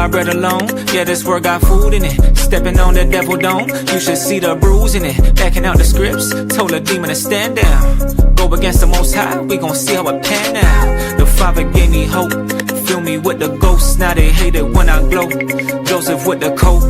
my bread alone. Yeah, this word got food in it. Stepping on the devil dome, you should see the bruise in it. Backing out the scripts, told a demon to stand down. Go against the Most High, we gon' see how it pan out. The Father gave me hope, fill me with the ghosts. Now they hate it when I glow. Joseph with the coat,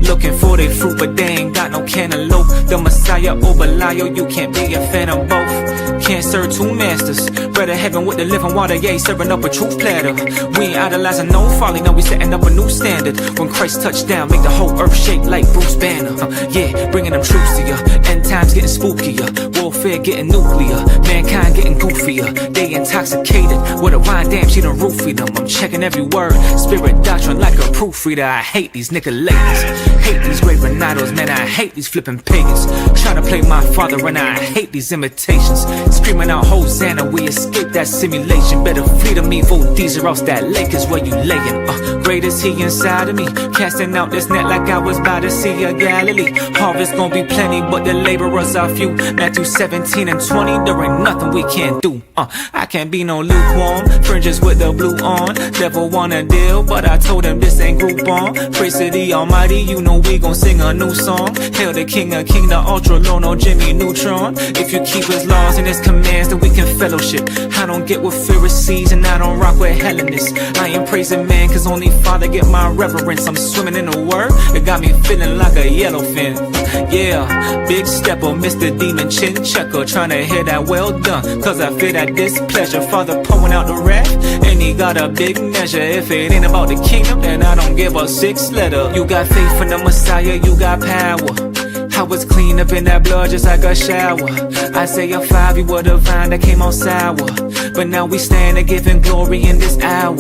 looking for their fruit, but they ain't got no cantaloupe. The Messiah or Belial, you can't be a fan of both. Can't serve two masters. Bread of heaven with the living water, yeah, serving up a truth platter. We ain't idolizing no folly, now we setting up a new standard. When Christ touched down, make the whole earth shake like Bruce Banner. Yeah, bringing them troops to ya. End times getting spookier, warfare getting nuclear, mankind getting goofier. They intoxicated with a wine, damn, she done roofied them. I'm checking every word, spirit doctrine like a proofreader. I hate these Nicolatans, hate these graven idols, man, I hate these flipping pagans. Trying to play my father and I hate these imitations. Screaming out Hosanna, we escape that simulation. Better flee to me, vote these or else that lake is where you layin'. Great is he inside of me, casting out this net like I was by the Sea of Galilee. Harvest gon' be plenty, but the laborers are few. Matthew 17 and 20, there ain't nothing we can't do. I can't be no lukewarm, Fringes with the blue on. Devil wanna deal, but I told him this ain't Groupon. Praise to the Almighty, you know we gon' sing a new song. Hail the King of King, the Ultra Low, no Jimmy Neutron. If you keep his laws and his commands, then we can fellowship. I don't get with Pharisees and I don't rock with Hellenists. I ain't praising man, cause only Father get my reverence. I'm swimming in the word, it got me feeling like a yellowfin. Yeah, big stepper, Mr. Demon Chin Checker, trying to hear that well done, cause I feel that displeasure. Father pouring out the wrath, and he got a big measure. If it ain't about the kingdom, then I don't give a six letter. You got faith in the Messiah, you got power. I was clean up in that blood just like a shower. Isaiah 5, you were the vine that came on sour, but now we stand and giving glory in this hour.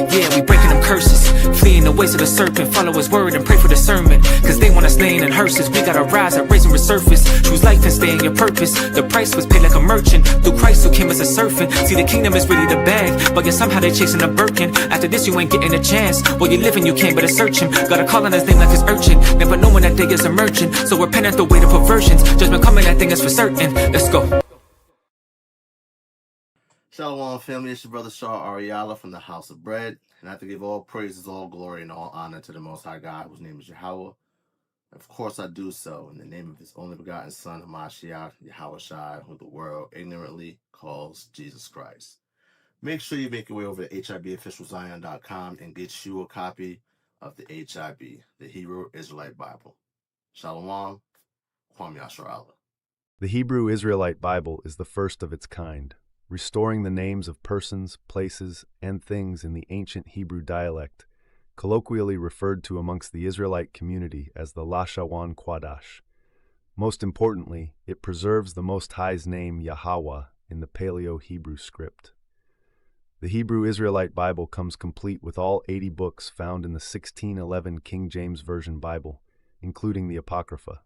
Yeah, we breaking them curses, fleeing the ways of the serpent. Follow his word and pray for discernment, cause they want us laying in hearses. We gotta rise up, raise and resurface, choose life and stay in your purpose. The price was paid like a merchant, through Christ who came as a servant. See, the kingdom is really the bag, but yet somehow they chasing a Birkin. After this you ain't getting a chance, while you living you can't but search him. Gotta call on his name like his urchin, never knowing that day is emerging. So repent at the weight of perversions, judgment coming, that thing is for certain. Let's go. Shalawam family, it's your brother Shah Ariala from the House of Bread, and I have to give all praises, all glory, and all honor to the Most High God, whose name is Yahawah. Of course I do so in the name of his only begotten Son, Hamashiach, Yahawashi, who the world ignorantly calls Jesus Christ. Make sure you make your way over to HIBofficialZion.com and get you a copy of the HIB, the Hebrew Israelite Bible. Shalawam, Kwam Yasharahla. The Hebrew Israelite Bible is the first of its kind, restoring the names of persons, places, and things in the ancient Hebrew dialect, colloquially referred to amongst the Israelite community as the Lashawan Quadash. Most importantly, it preserves the Most High's name Yahawah in the Paleo-Hebrew script. The Hebrew Israelite Bible comes complete with all 80 books found in the 1611 King James Version Bible, including the Apocrypha.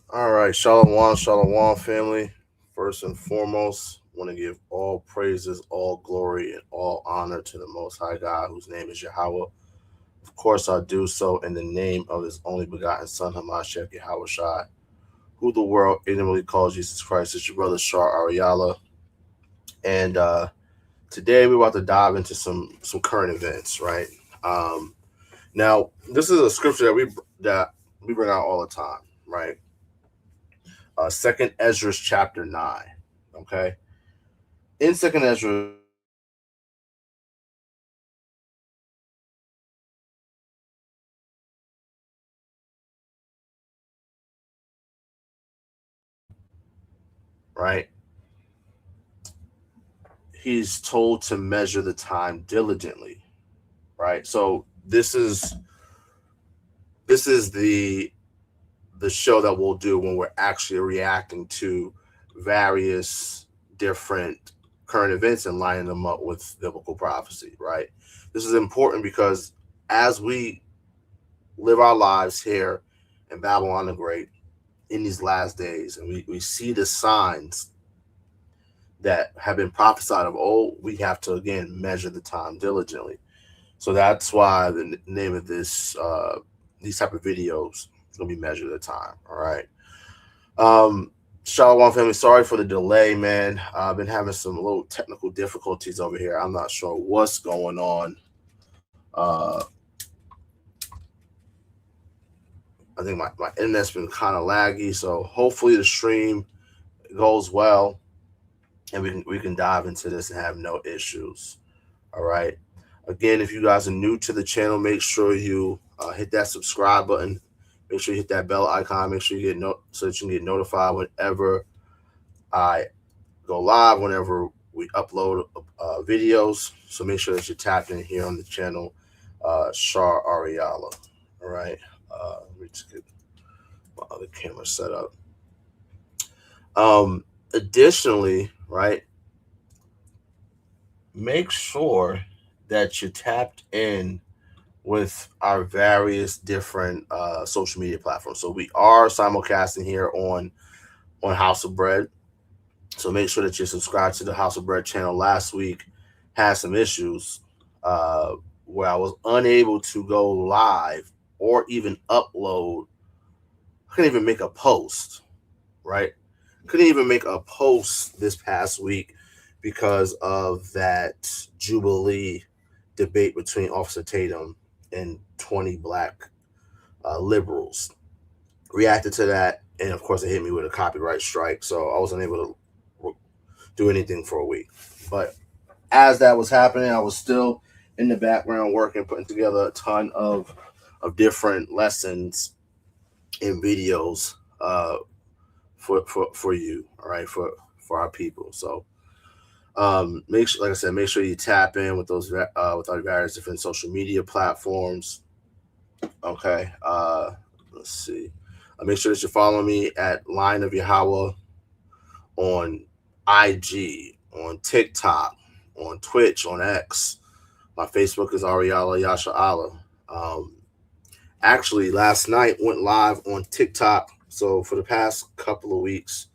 All right, Shalawam, Shalawam family. First and foremost, want to give all praises, all glory, and all honor to the Most High God, whose name is Yahawah. Of course, I do so in the name of His only begotten Son, Hamashiach Yahawashi, who the world ignorantly calls Jesus Christ. It's your brother Shar Ariala, and today we're about to dive into some current events, right? Um, Now, this is a scripture that we bring out all the time, right? Second Ezra chapter 9. Okay, in Second Ezra, right? He's told to measure the time diligently, right? So this is the show that we'll do when we're actually reacting to various different current events and lining them up with biblical prophecy, right? This is important because as we live our lives here in Babylon the Great in these last days, and we see the signs that have been prophesied of old, we have to again measure the time diligently. So that's why the name of these type of videos is gonna be measure the time. All right. Shalawam family, sorry for the delay, man. I've been having some little technical difficulties over here. I'm not sure what's going on. I think my internet's been kind of laggy, so hopefully the stream goes well and we can dive into this and have no issues. All right. Again, if you guys are new to the channel, make sure you hit that subscribe button. Make sure you hit that bell icon. Make sure you so that you can get notified whenever I go live, whenever we upload videos. So make sure that you're tapped in here on the channel, Shar Ariala. All right. Let me just get my other camera set up. Additionally, right, make sure that you're tapped in with our various different social media platforms. So we are simulcasting here on House of Bread. So make sure that you're subscribed to the House of Bread channel. Last week had some issues where I was unable to go live or even upload. I couldn't even make a post, right? Couldn't even make a post this past week because of that Jubilee debate between Officer Tatum and 20 black liberals. Reacted to that, and of course, it hit me with a copyright strike, so I wasn't able to do anything for a week. But as that was happening, I was still in the background working, putting together a ton of different lessons and videos for you, all right, for our people. So make sure, like I said, make sure you tap in with those with our various different social media platforms. Okay, let's see. Make sure that you follow me at LionOfYahawah on IG, on TikTok, on Twitch, on X. My Facebook is Ariala Yasharahla. Actually, last night went live on TikTok. So for the past couple of weeks,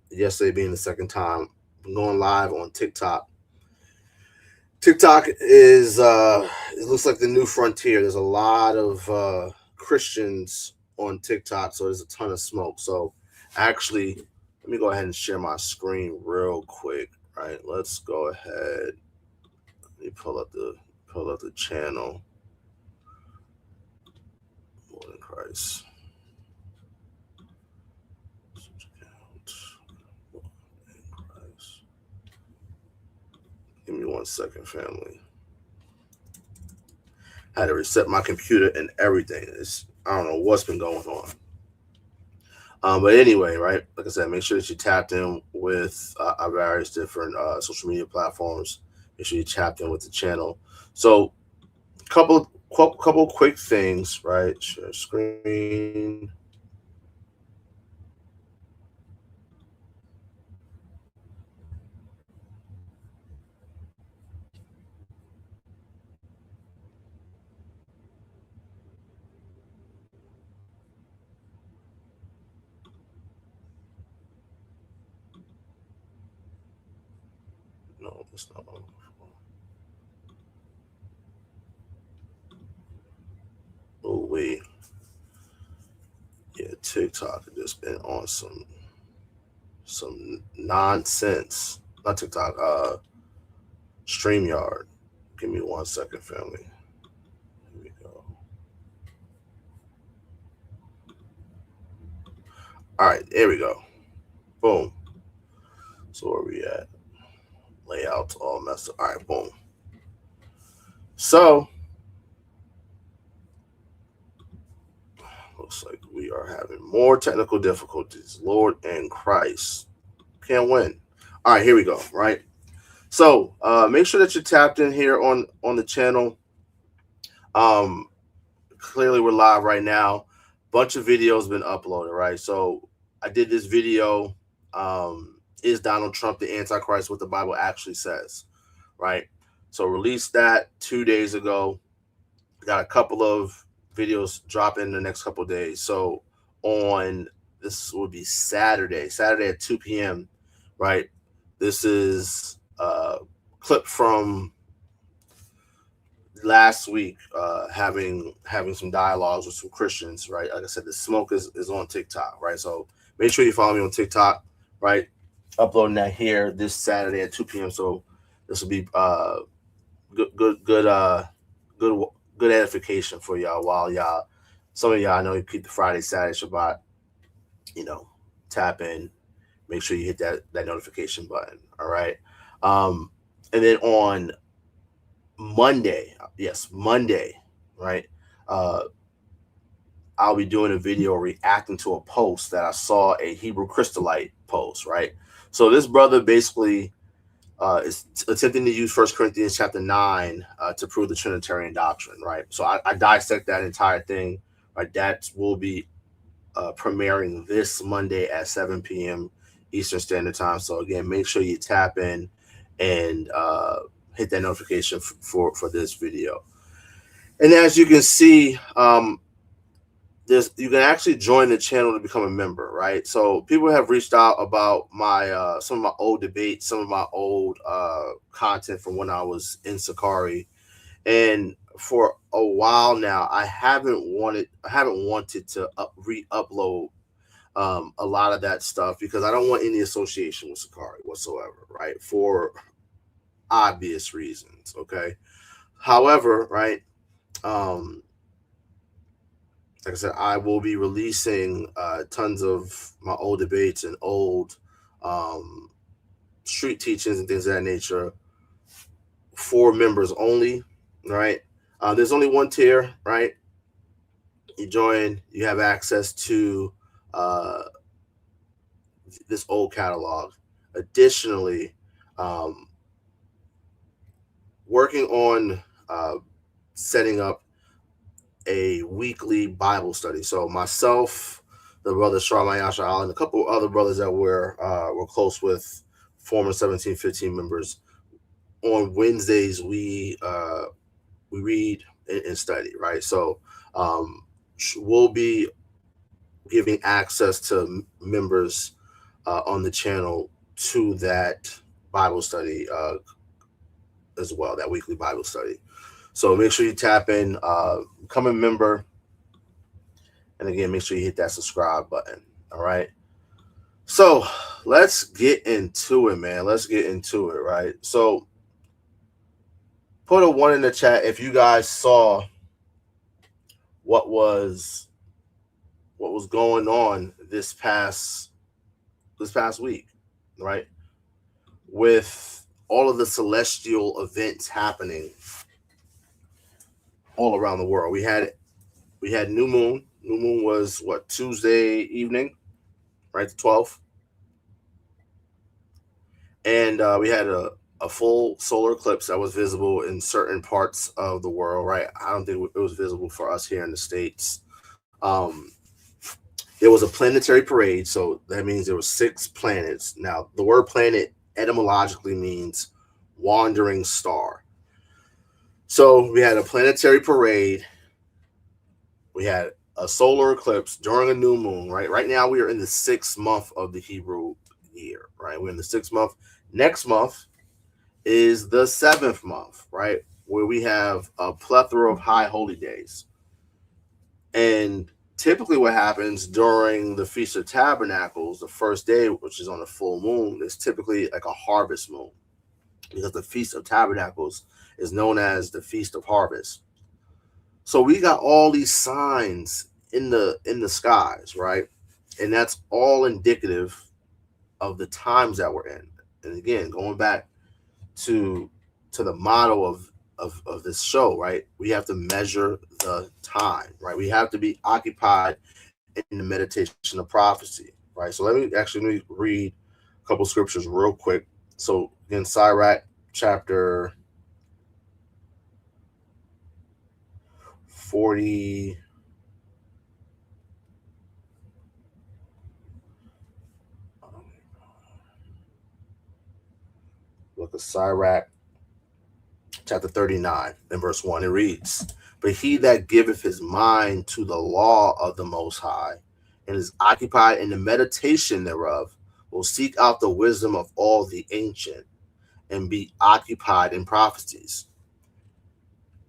yesterday being the second time, I'm going live on TikTok. TikTok is it looks like the new frontier. There's a lot of Christians on TikTok, so there's a ton of smoke. So actually, let me go ahead and share my screen real quick. Right, let's go ahead. Let me pull up the channel. Lord in Christ. Give me 1 second, family. I had to reset my computer and everything. I don't know what's been going on. But anyway, right, like I said, make sure that you tapped in with our various different social media platforms. Make sure you tapped in with the channel. So, couple quick things, right? Share screen. That's not what I'm looking for. Oh, wait. Yeah, TikTok has just been on some nonsense. Not TikTok, StreamYard. Give me 1 second, family. Here we go. All right, there we go. Boom. So where we at? Layout's all messed up. All right, boom. So looks like we are having more technical difficulties. Lord and Christ. Can't win. All right, here we go. Right. So make sure that you're tapped in here on the channel. Clearly we're live right now. Bunch of videos been uploaded, right? So I did this video. Is Donald Trump the Antichrist? What the Bible actually says, right? So released that 2 days ago. Got a couple of videos dropping in the next couple of days. So on this will be Saturday at 2 p.m. right? This is a clip from last week, having some dialogues with some Christians, right? Like I said, the smoke is on TikTok, right? So make sure you follow me on TikTok, right? Uploading that here this Saturday at 2 p.m. So this will be good edification for y'all while y'all, some of y'all, I know you keep the Friday, Saturday, Shabbat, tap in, make sure you hit that notification button. All right. And then on Monday, right? I'll be doing a video reacting to a post that I saw a Hebrew Christolite post, right? So this brother basically is attempting to use 1 Corinthians chapter 9 to prove the Trinitarian doctrine, right? So I dissect that entire thing, right? That will be premiering this Monday at 7 p.m. Eastern Standard Time. So again, make sure you tap in and hit that notification for this video. And as you can see, you can actually join the channel to become a member, right? So people have reached out about my some of my old debates, some of my old content from when I was in Sakari, and for a while now, I haven't wanted to re-upload a lot of that stuff because I don't want any association with Sakari whatsoever, right? For obvious reasons, okay? However, right, like I said, I will be releasing tons of my old debates and old street teachings and things of that nature for members only, right? There's only one tier, right? You join, you have access to this old catalog. Additionally, working on setting up a weekly Bible study. So myself, the brother Shalawam, and a couple other brothers that we're close with, former 1715 members. On Wednesdays, we read and study, right? So we'll be giving access to members on the channel to that Bible study as well, that weekly Bible study. So make sure you tap in, become a member, and again, make sure you hit that subscribe button. All right. So let's get into it, man. Let's get into it, right? So put a 1 in the chat if you guys saw what was going on this past week, right? With all of the celestial events happening all around the world. We had new moon. New moon was what, Tuesday evening, right? The 12th. And we had a full solar eclipse that was visible in certain parts of the world, right? I don't think it was visible for us here in the States. There was a planetary parade, so that means there were 6 planets. Now, the word planet etymologically means wandering star. So we had a planetary parade. We had a solar eclipse during a new moon, right? Right now we are in the 6th month of the Hebrew year, right? We're in the 6th month. Next month is the 7th month, right? Where we have a plethora of high holy days. And typically what happens during the Feast of Tabernacles, the first day, which is on a full moon, is typically like a harvest moon, because the Feast of Tabernacles is known as the Feast of Harvest. So we got all these signs in the skies, right? And that's all indicative of the times that we're in. And again, going back to the motto of this show, right? We have to measure the time, right? We have to be occupied in the meditation of prophecy, right? So let me read a couple scriptures real quick. So again, Sirach chapter 40. Look at Sirach chapter 39 and verse 1. It reads, "But he that giveth his mind to the law of the Most High, and is occupied in the meditation thereof, will seek out the wisdom of all the ancient, and be occupied in prophecies."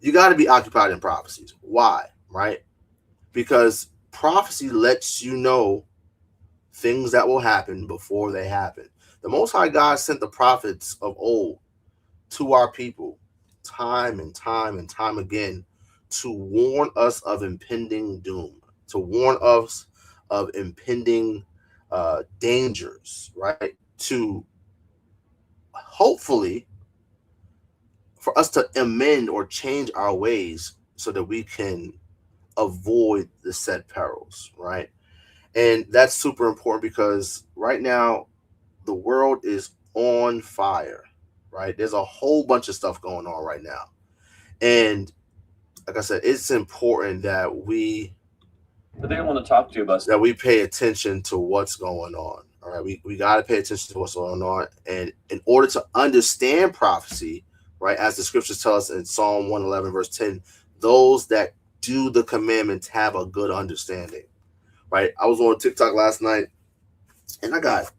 You got to be occupied in prophecies. Why? Right? Because prophecy lets you know things that will happen before they happen. The Most High God sent the prophets of old to our people time and time and time again to warn us of impending doom, to warn us of impending dangers, right? To hopefully for us to amend or change our ways so that we can avoid the said perils, right? And that's super important because right now the world is on fire, right? There's a whole bunch of stuff going on right now. And like I said, it's important that but they don't want to talk to us, that we pay attention to what's going on. All right. We got to pay attention to what's going on. And in order to understand prophecy, right, as the scriptures tell us in Psalm 111, verse 10, those that do the commandments have a good understanding, right? I was on TikTok last night and I got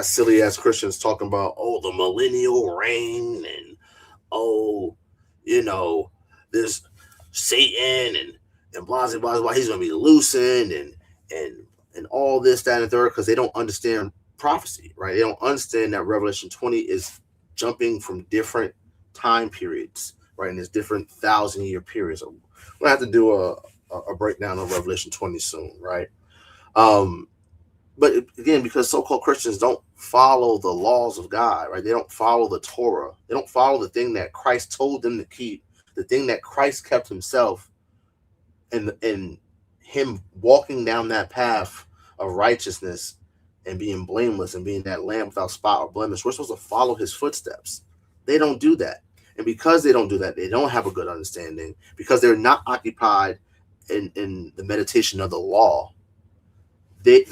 silly ass Christians talking about, oh, the millennial reign, and oh, you know, this Satan and blah blah blah, he's gonna be loosened and all this, that, and third, because they don't understand prophecy, right? They don't understand that Revelation 20 is jumping from different time periods, right? And there's different 1,000-year periods. So we'll have to do a breakdown of Revelation 20 soon, right? But again, because so-called Christians don't follow the laws of God, right? They don't follow the Torah. They don't follow the thing that Christ told them to keep, the thing that Christ kept himself, and him walking down that path of righteousness and being blameless and being that lamb without spot or blemish. We're supposed to follow his footsteps. They don't do that. And because they don't do that, they don't have a good understanding, because they're not occupied in the meditation of the law. They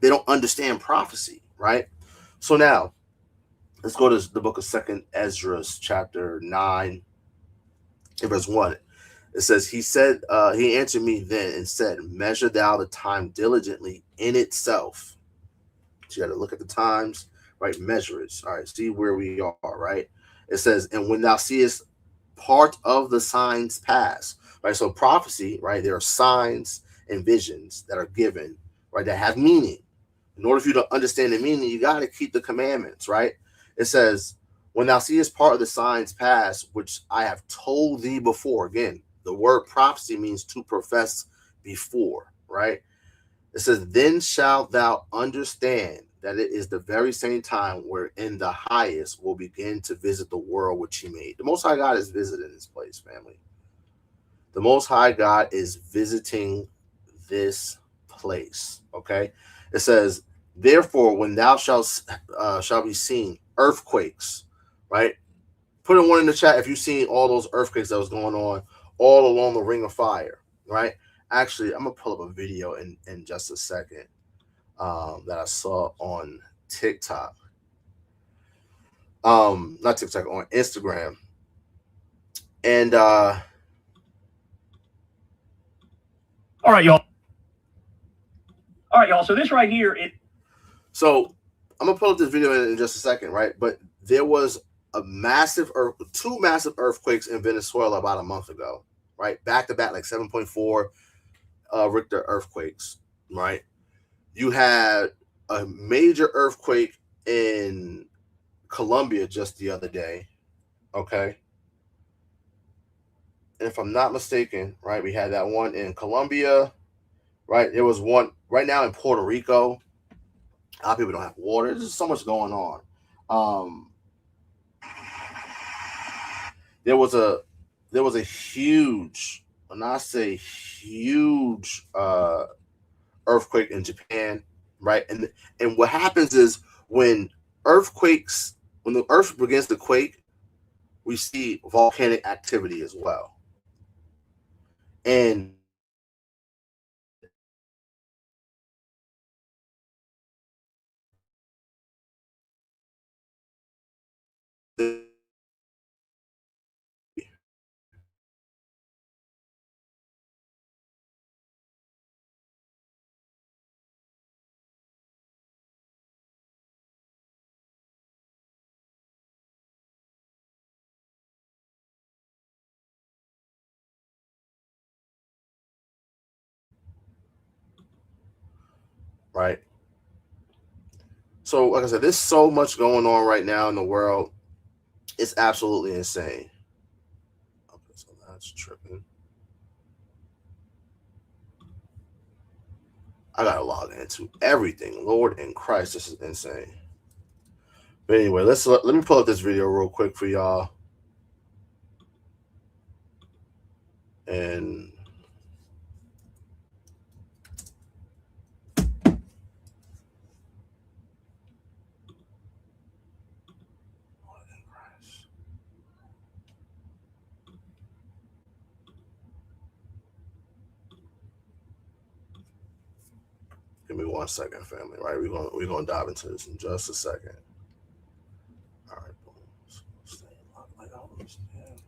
don't understand prophecy, right? So now let's go to the book of 2nd Ezra, chapter 9, and verse 1. It says, he answered me then and said, measure thou the time diligently in itself. So you got to look at the times, right? Measure it. All right, see where we are, right? It says, and when thou seest part of the signs pass, right? So prophecy, right? There are signs and visions that are given, right? That have meaning. In order for you to understand the meaning, you got to keep the commandments, right? It says, when thou seest part of the signs pass, which I have told thee before. Again, the word prophecy means to profess before, right? It says, then shalt thou understand that it is the very same time wherein the highest will begin to visit the world which he made. The Most High God is visiting this place, family. The Most High God is visiting this place, okay? It says, therefore, when thou shalt be seen earthquakes, right? Put a one in the chat if you've seen all those earthquakes that was going on all along the ring of fire, right? Actually, I'm gonna pull up a video in just a second that I saw on TikTok. Not TikTok, on Instagram. And all right, y'all. So this right here, so I'm gonna pull up this video in just a second, right? But there was two massive earthquakes in Venezuela about a month ago, right? Back to back, like 7.4 Richter earthquakes, right? You had a major earthquake in Colombia just the other day, okay? And if I'm not mistaken, right, we had that one in Colombia, right? There was one right now in Puerto Rico. A lot of people don't have water. There's just so much going on. There was a huge, when I say huge, earthquake in Japan, right? And what happens is when the earth begins to quake, we see volcanic activity as well. And right. So, like I said, there's so much going on right now in the world. It's absolutely insane. Okay, so that's tripping. I gotta log into everything. Lord in Christ, this is insane. But anyway, let me pull up this video real quick for y'all. And give me 1 second, family. Right, we're gonna dive into this in just a second. All right, boom. Stay locked like I understand.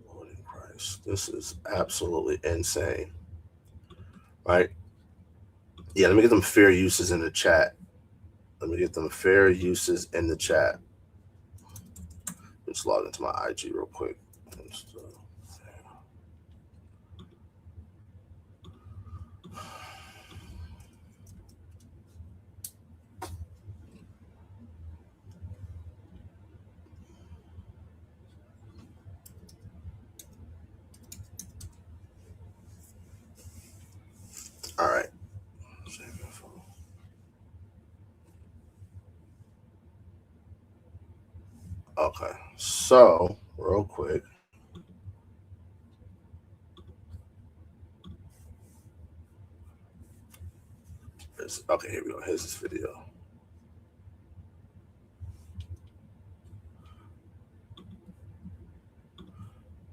Lord in Christ, this is absolutely insane. Right? Yeah, let me get them fair uses in the chat. Let's log into my IG real quick. All right. Okay, so real quick. Okay, here we go. Here's this video.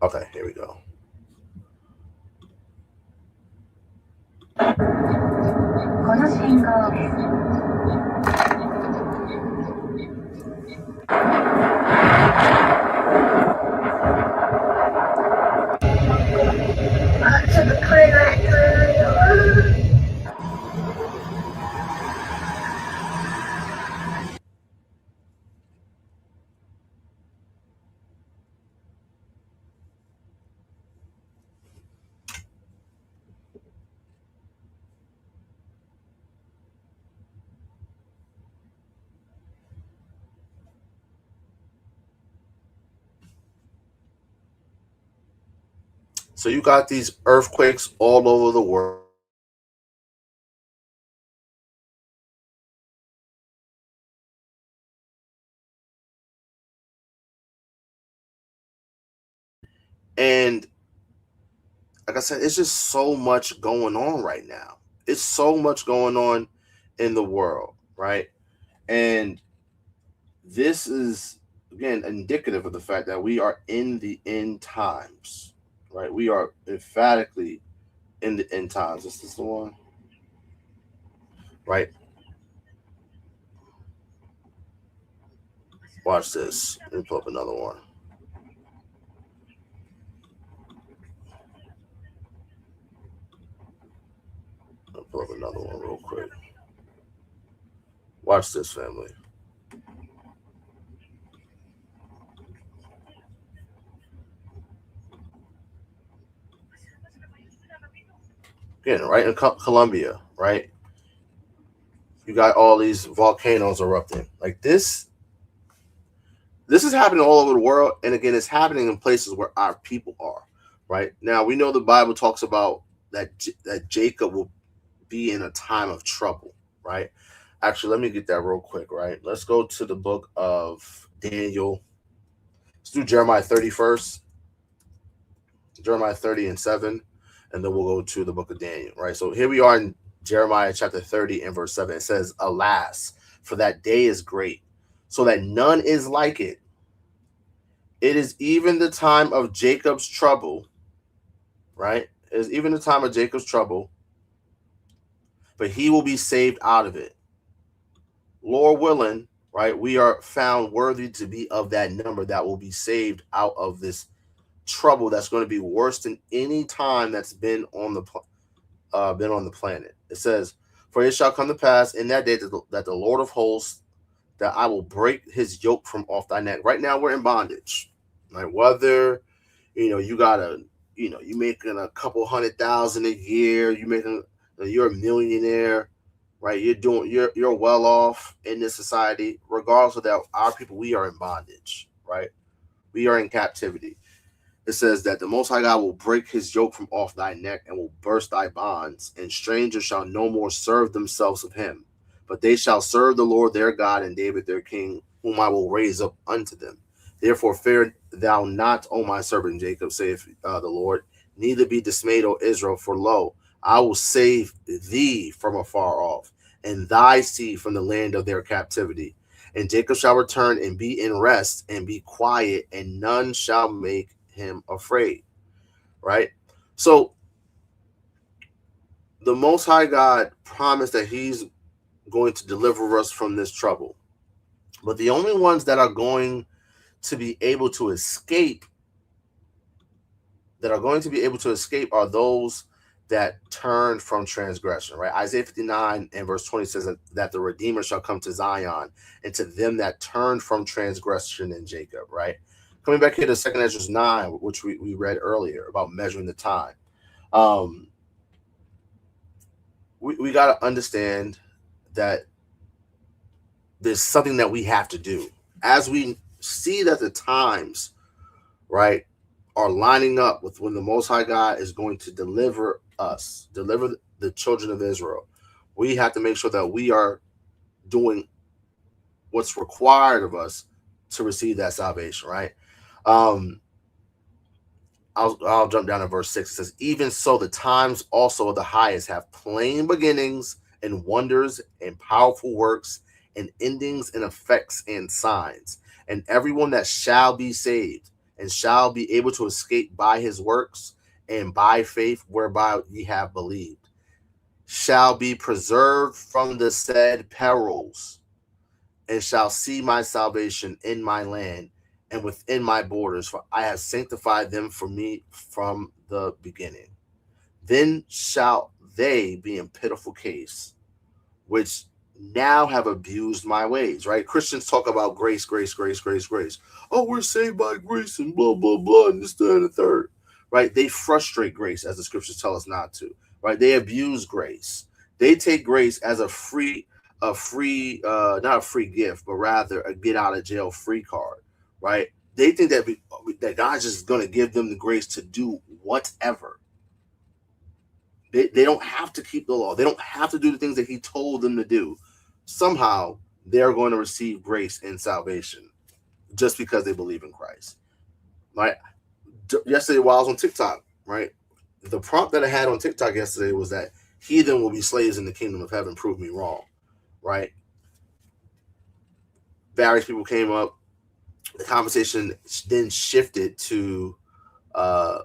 Okay, here we go. So you got these earthquakes all over the world. And like I said, it's just so much going on right now. It's so much going on in the world, right? And this is, again, indicative of the fact that we are in the end times, right? We are emphatically in the end times. This is the one, right? Watch this. Let me pull up another one. pull up another one real quick. Watch this, family. Again, right in Colombia, right? You got all these volcanoes erupting. Like this is happening all over the world. And again, it's happening in places where our people are, right? Now, we know the Bible talks about that Jacob will be in a time of trouble, right? Actually, let me get that real quick, right? Let's go to the book of Daniel. Let's do Jeremiah 30 first. Jeremiah 30 and 7. And then we'll go to the book of Daniel, right? So here we are in Jeremiah chapter 30 and verse 7. It says, alas, for that day is great, so that none is like it. It is even the time of Jacob's trouble, right? It is even the time of Jacob's trouble, but he will be saved out of it. Lord willing, right? We are found worthy to be of that number that will be saved out of this trouble that's going to be worse than any time that's been on the planet. It says, for it shall come to pass in that day that the Lord of hosts, that I will break his yoke from off thy neck. Right now we're in bondage, right? Whether you making a couple $100,000 a year, you're a millionaire, right? You're well off in this society. Regardless of that, our people, we are in bondage, right? We are in captivity. It says that the Most High God will break his yoke from off thy neck and will burst thy bonds, and strangers shall no more serve themselves of him, but they shall serve the Lord their God and David their king, whom I will raise up unto them. Therefore fear thou not, O my servant Jacob, saith the Lord, neither be dismayed, O Israel, for lo, I will save thee from afar off, and thy seed from the land of their captivity. And Jacob shall return and be in rest and be quiet, and none shall make him afraid, right? So the Most High God promised that he's going to deliver us from this trouble, but the only ones that are going to be able to escape are those that turn from transgression, right? Isaiah 59 and verse 20 says that the Redeemer shall come to Zion, and to them that turn from transgression in Jacob, right? Coming back here to 2 Ezra 9, which we read earlier about measuring the time. We got to understand that there's something that we have to do. As we see that the times, right, are lining up with when the Most High God is going to deliver the children of Israel, we have to make sure that we are doing what's required of us to receive that salvation, right? I'll jump down to verse 6. It says, even so the times also of the highest have plain beginnings and wonders and powerful works and endings and effects and signs. And everyone that shall be saved and shall be able to escape by his works and by faith whereby ye have believed shall be preserved from the said perils, and shall see my salvation in my land and within my borders, for I have sanctified them for me from the beginning. Then shall they be in pitiful case, which now have abused my ways, right? Christians talk about grace, grace, grace, grace, grace. Oh, we're saved by grace and blah, blah, blah, and this, that, and the third, right? They frustrate grace, as the scriptures tell us not to, right? They abuse grace. They take grace as not a free gift, but rather a get out of jail free card, right? They think that God's just going to give them the grace to do whatever. They don't have to keep the law. They don't have to do the things that he told them to do. Somehow they're going to receive grace and salvation just because they believe in Christ, right? Yesterday while I was on TikTok, right, the prompt that I had on TikTok yesterday was that heathen will be slaves in the kingdom of heaven. Prove me wrong, right? Various people came up. The conversation then shifted to I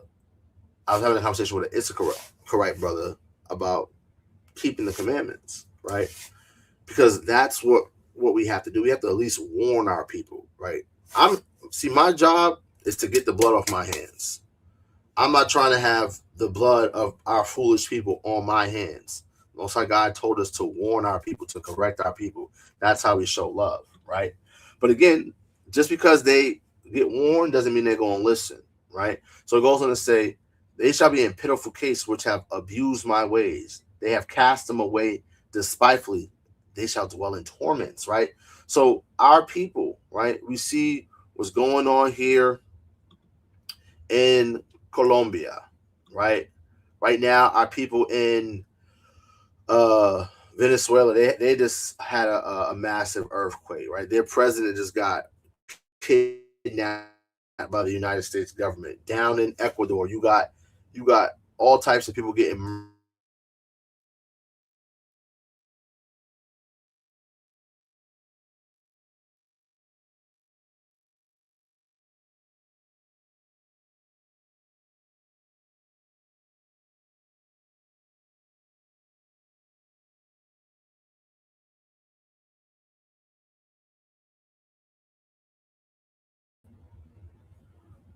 was having a conversation with an Issacharite brother about keeping the commandments, right? Because that's what we have to do. We have to at least warn our people, right? My job is to get the blood off my hands. I'm not trying to have the blood of our foolish people on my hands. Most High God told us to warn our people, to correct our people. That's how we show love, right? But again, just because they get warned doesn't mean they're going to listen, right? So it goes on to say, they shall be in pitiful case which have abused my ways. They have cast them away despitefully. They shall dwell in torments, right? So our people, right? We see what's going on here in Colombia, right? Right now, our people in Venezuela, they just had a massive earthquake, right? Their president just got kidnapped by the United States government. Down in Ecuador, you got all types of people getting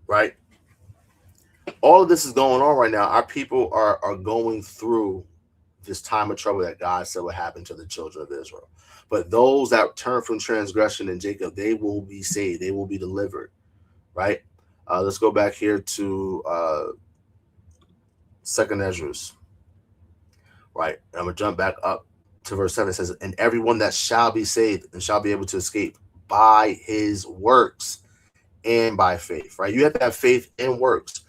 right. All of this is going on right now. Our people are going through this time of trouble that God said would happen to the children of Israel. But those that turn from transgression in Jacob, they will be saved. They will be delivered, right? Let's go back here to Second Esdras, right? I'm going to jump back up to verse 7. It says, and everyone that shall be saved and shall be able to escape by his works and by faith, right? You have to have faith and works.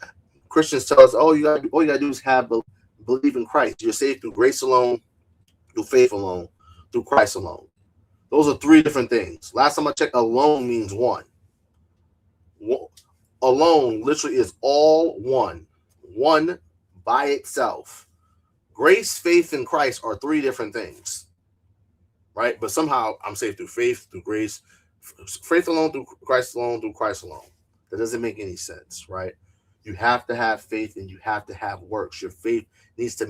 Christians tell us, all you gotta do is believe in Christ. You're saved through grace alone, through faith alone, through Christ alone. Those are three different things. Last time I checked, alone means one. Alone literally is all one by itself. Grace, faith, and Christ are three different things, right? But somehow I'm saved through faith, through grace, faith alone, through Christ alone, through Christ alone. That doesn't make any sense, right? You have to have faith and you have to have works. Your faith needs to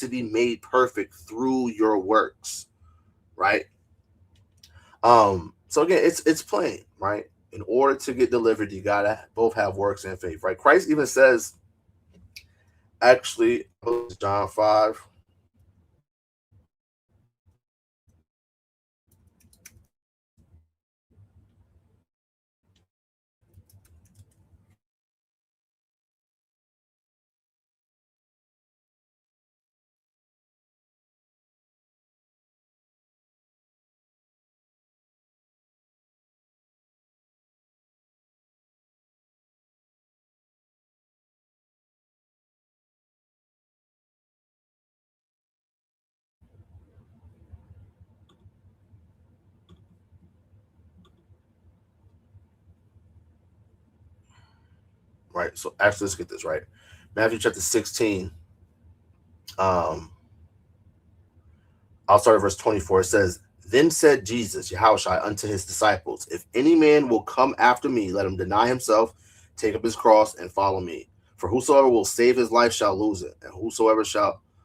be made perfect through your works, right? So again, it's plain, right? In order to get delivered, you gotta both have works and faith, right? Christ even says, actually, John 5. Right. So actually, let's get this right. Matthew chapter 16. I'll start at verse 24. It says, then said Jesus, Yahawashi, unto his disciples, if any man will come after me, let him deny himself, take up his cross, and follow me. For whosoever will save his life shall lose it, and whosoever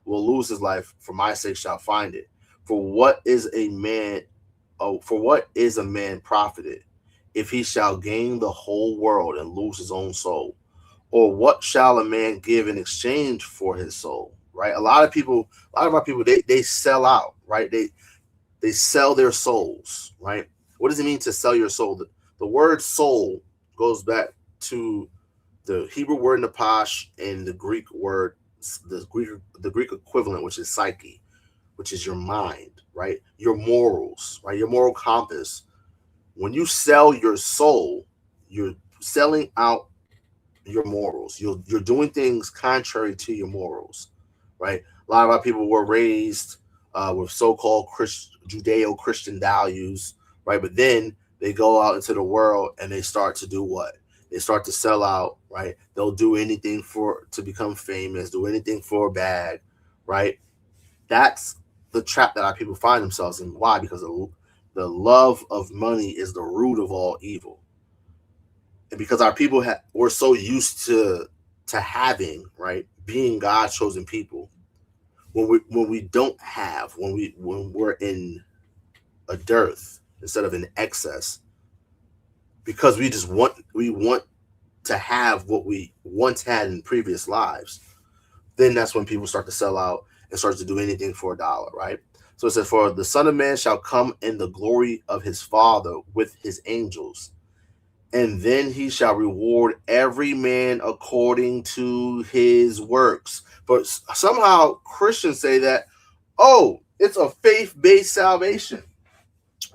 will lose his life for my sake shall find it. For what is a man profited, if he shall gain the whole world and lose his own soul? Or what shall a man give in exchange for his soul? Right? A lot of our people, they sell out, right? They sell their souls, right? What does it mean to sell your soul? The word soul goes back to the Hebrew word napash and the Greek word, the Greek equivalent, which is psyche, which is your mind, right? Your morals, right? Your moral compass. When you sell your soul, you're selling out your morals. You're doing things contrary to your morals, right? A lot of our people were raised with so-called Judeo-Christian values, right? But then they go out into the world and they start to do what? They start to sell out, right? They'll do anything to become famous, do anything for a bag, right? That's the trap that our people find themselves in. Why? Because the love of money is the root of all evil. And because our people we're so used to having, right, being God's chosen people, when we don't have, when we're in a dearth instead of in excess, because we want to have what we once had in previous lives, then that's when people start to sell out and starts to do anything for $1, right? So it says, for the Son of Man shall come in the glory of his Father with his angels, and then he shall reward every man according to his works. But somehow Christians say that, oh, it's a faith-based salvation.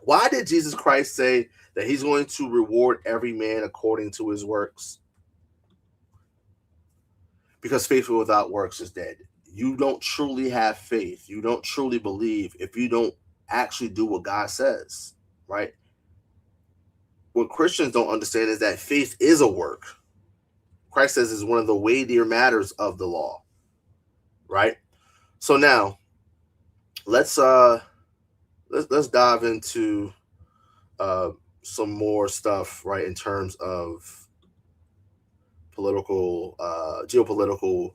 Why did Jesus Christ say that he's going to reward every man according to his works? Because faith without works is dead. You don't truly have faith. You don't truly believe if you don't actually do what God says, right? What Christians don't understand is that faith is a work. Christ says is one of the weightier matters of the law, right? So now, let's dive into some more stuff, right, in terms of political, geopolitical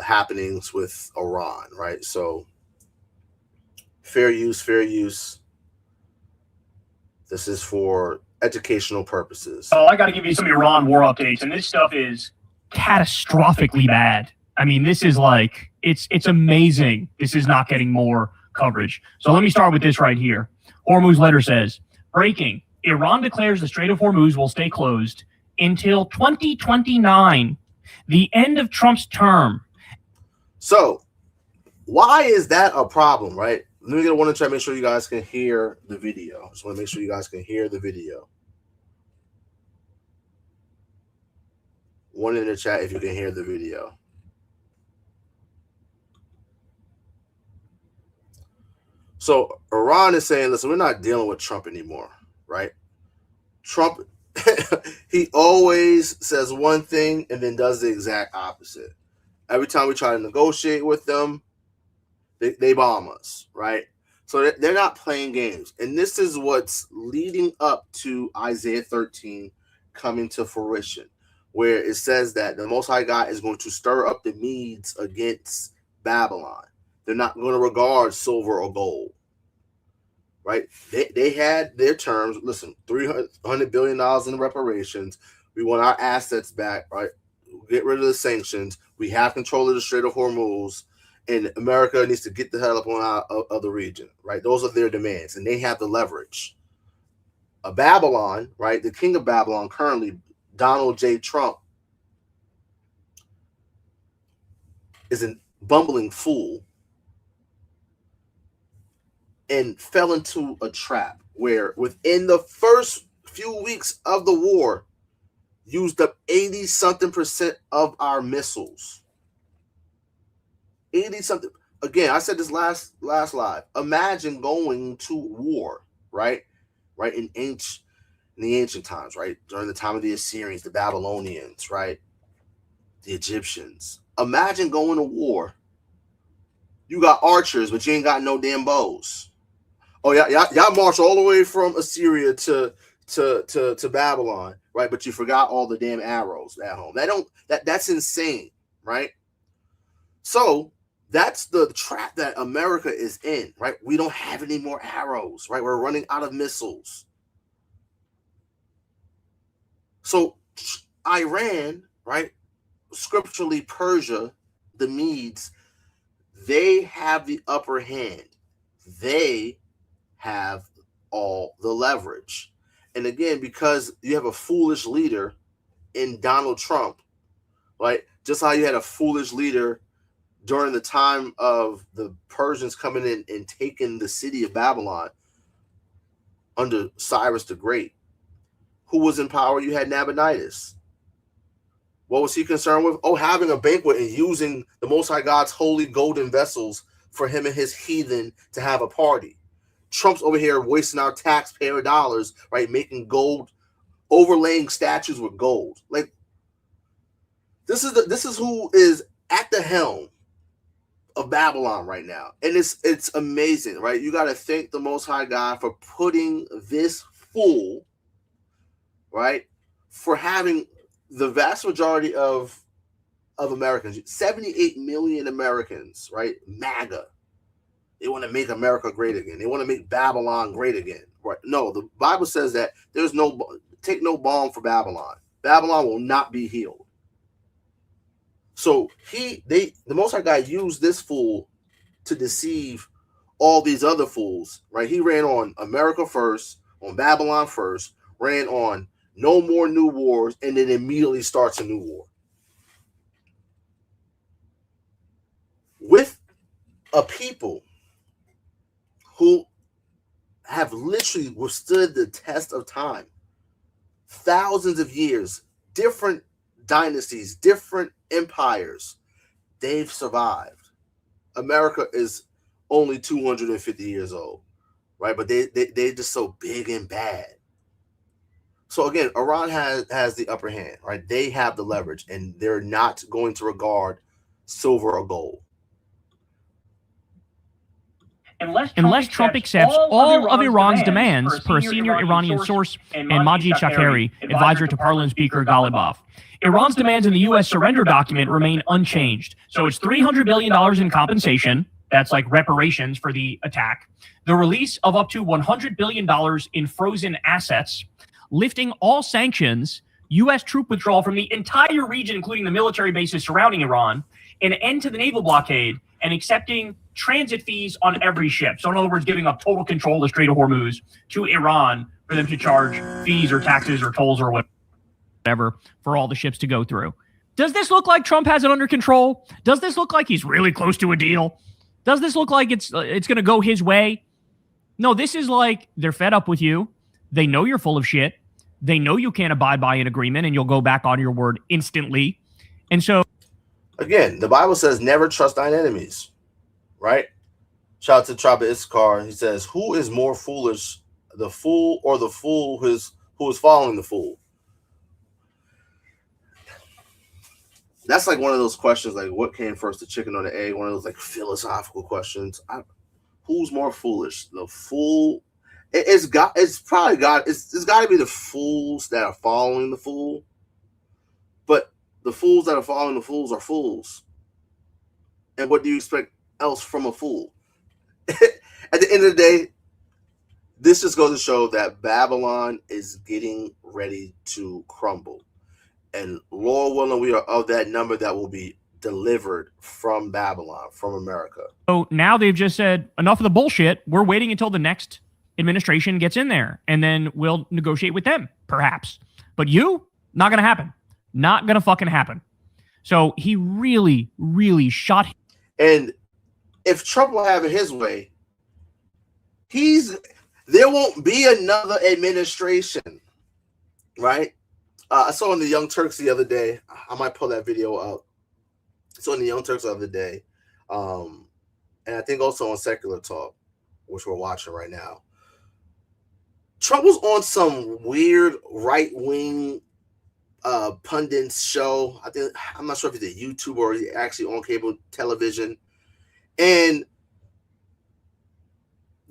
happenings with Iran, right? So, fair use. This is for educational purposes. Oh, I got to give you some Iran war updates, and this stuff is catastrophically bad. I mean, this is like, it's amazing. This is not getting more coverage. So let me start with this right here. Hormuz letter says, breaking, Iran declares the Strait of Hormuz will stay closed until 2029, the end of Trump's term. So why is that a problem, right? Let me want to try to make sure you guys can hear the video. Just want to make sure you guys can hear the video. One in the chat if you can hear the video. So Iran is saying, listen, we're not dealing with Trump anymore, right? Trump, he always says one thing and then does the exact opposite. Every time we try to negotiate with them, they bomb us, right? So they're not playing games. And this is what's leading up to Isaiah 13 coming to fruition, where it says that the Most High God is going to stir up the Medes against Babylon. They're not going to regard silver or gold, right? They had their terms. Listen, $300 billion in reparations. We want our assets back, right? Get rid of the sanctions. We have control of the Strait of Hormuz, and America needs to get the hell up on out of the region, right? Those are their demands, and they have the leverage. Babylon, right? The king of Babylon currently, Donald J. Trump, is a bumbling fool and fell into a trap where within the first few weeks of the war, used up 80-something% of our missiles. 80-something. Again, I said this last live. Imagine going to war, right? Right in the ancient times, right? During the time of the Assyrians, the Babylonians, right? The Egyptians. Imagine going to war. You got archers, but you ain't got no damn bows. Oh, y'all march all the way from Assyria to Babylon, right? But you forgot all the damn arrows at home. That's insane, right? So that's the trap that America is in, right? We don't have any more arrows, right? We're running out of missiles. So Iran, right? Scripturally, Persia, the Medes, they have the upper hand. They have all the leverage. And again, because you have a foolish leader in Donald Trump, right? Just how you had a foolish leader during the time of the Persians coming in and taking the city of Babylon under Cyrus the Great. Who was in power? You had Nabonidus. What was he concerned with? Oh, having a banquet and using the Most High God's holy golden vessels for him and his heathen to have a party. Trump's over here wasting our taxpayer dollars, right? Making gold, overlaying statues with gold. Like, this is who is at the helm of Babylon right now. And it's amazing, right? You got to thank the Most High God for putting this fool, right? For having the vast majority of Americans, 78 million Americans, right? MAGA. They want to make America great again. They want to make Babylon great again. Right? No, the Bible says that take no balm for Babylon. Babylon will not be healed. So the Most High God used this fool to deceive all these other fools, right? He ran on America first, on Babylon first, ran on no more new wars, and then immediately starts a new war. With a people who have literally withstood the test of time, thousands of years, different dynasties, different empires, they've survived. America is only 250 years old, right? But they're just so big and bad. So again, Iran has the upper hand, right? They have the leverage, and they're not going to regard silver or gold. Unless Trump accepts all of Iran's demands, per a senior Iranian source and Majid Shakeri, advisor to Parliament Speaker Ghalibaf. Iran's demands in the U.S. surrender document remain unchanged. So it's $300 billion in compensation. That's like reparations for the attack. The release of up to $100 billion in frozen assets, lifting all sanctions, U.S. troop withdrawal from the entire region, including the military bases surrounding Iran, an end to the naval blockade, and accepting transit fees on every ship. So in other words, giving up total control of the Strait of Hormuz to Iran for them to charge fees or taxes or tolls or whatever for all the ships to go through. Does this look like Trump has it under control? Does this look like he's really close to a deal? Does this look like it's going to go his way? No, this is like they're fed up with you. They know you're full of shit. They know you can't abide by an agreement and you'll go back on your word instantly. And so, again, the Bible says never trust thine enemies, right? Shout out to Tribe of Issachar. He says, who is more foolish, the fool or the fool who is following the fool? That's like one of those questions, like what came first, the chicken or the egg? One of those like philosophical questions. Who's more foolish, the fool? It's got to be the fools that are following the fool. But the fools that are following the fools are fools. And what do you expect else from a fool? At the end of the day, this just goes to show that Babylon is getting ready to crumble. And Lord willing, we are of that number that will be delivered from Babylon, from America. So now they've just said, enough of the bullshit. We're waiting until the next administration gets in there, and then we'll negotiate with them, perhaps. But you, not going to happen. Not going to fucking happen. So he really, really shot. And if Trump will have it his way, there won't be another administration, right? I saw in the Young Turks the other day. I might pull that video out. I saw in the Young Turks the other day. And I think also on Secular Talk, which we're watching right now. Trump was on some weird right-wing pundits show. I'm not sure if it's a YouTube or he's actually on cable television. And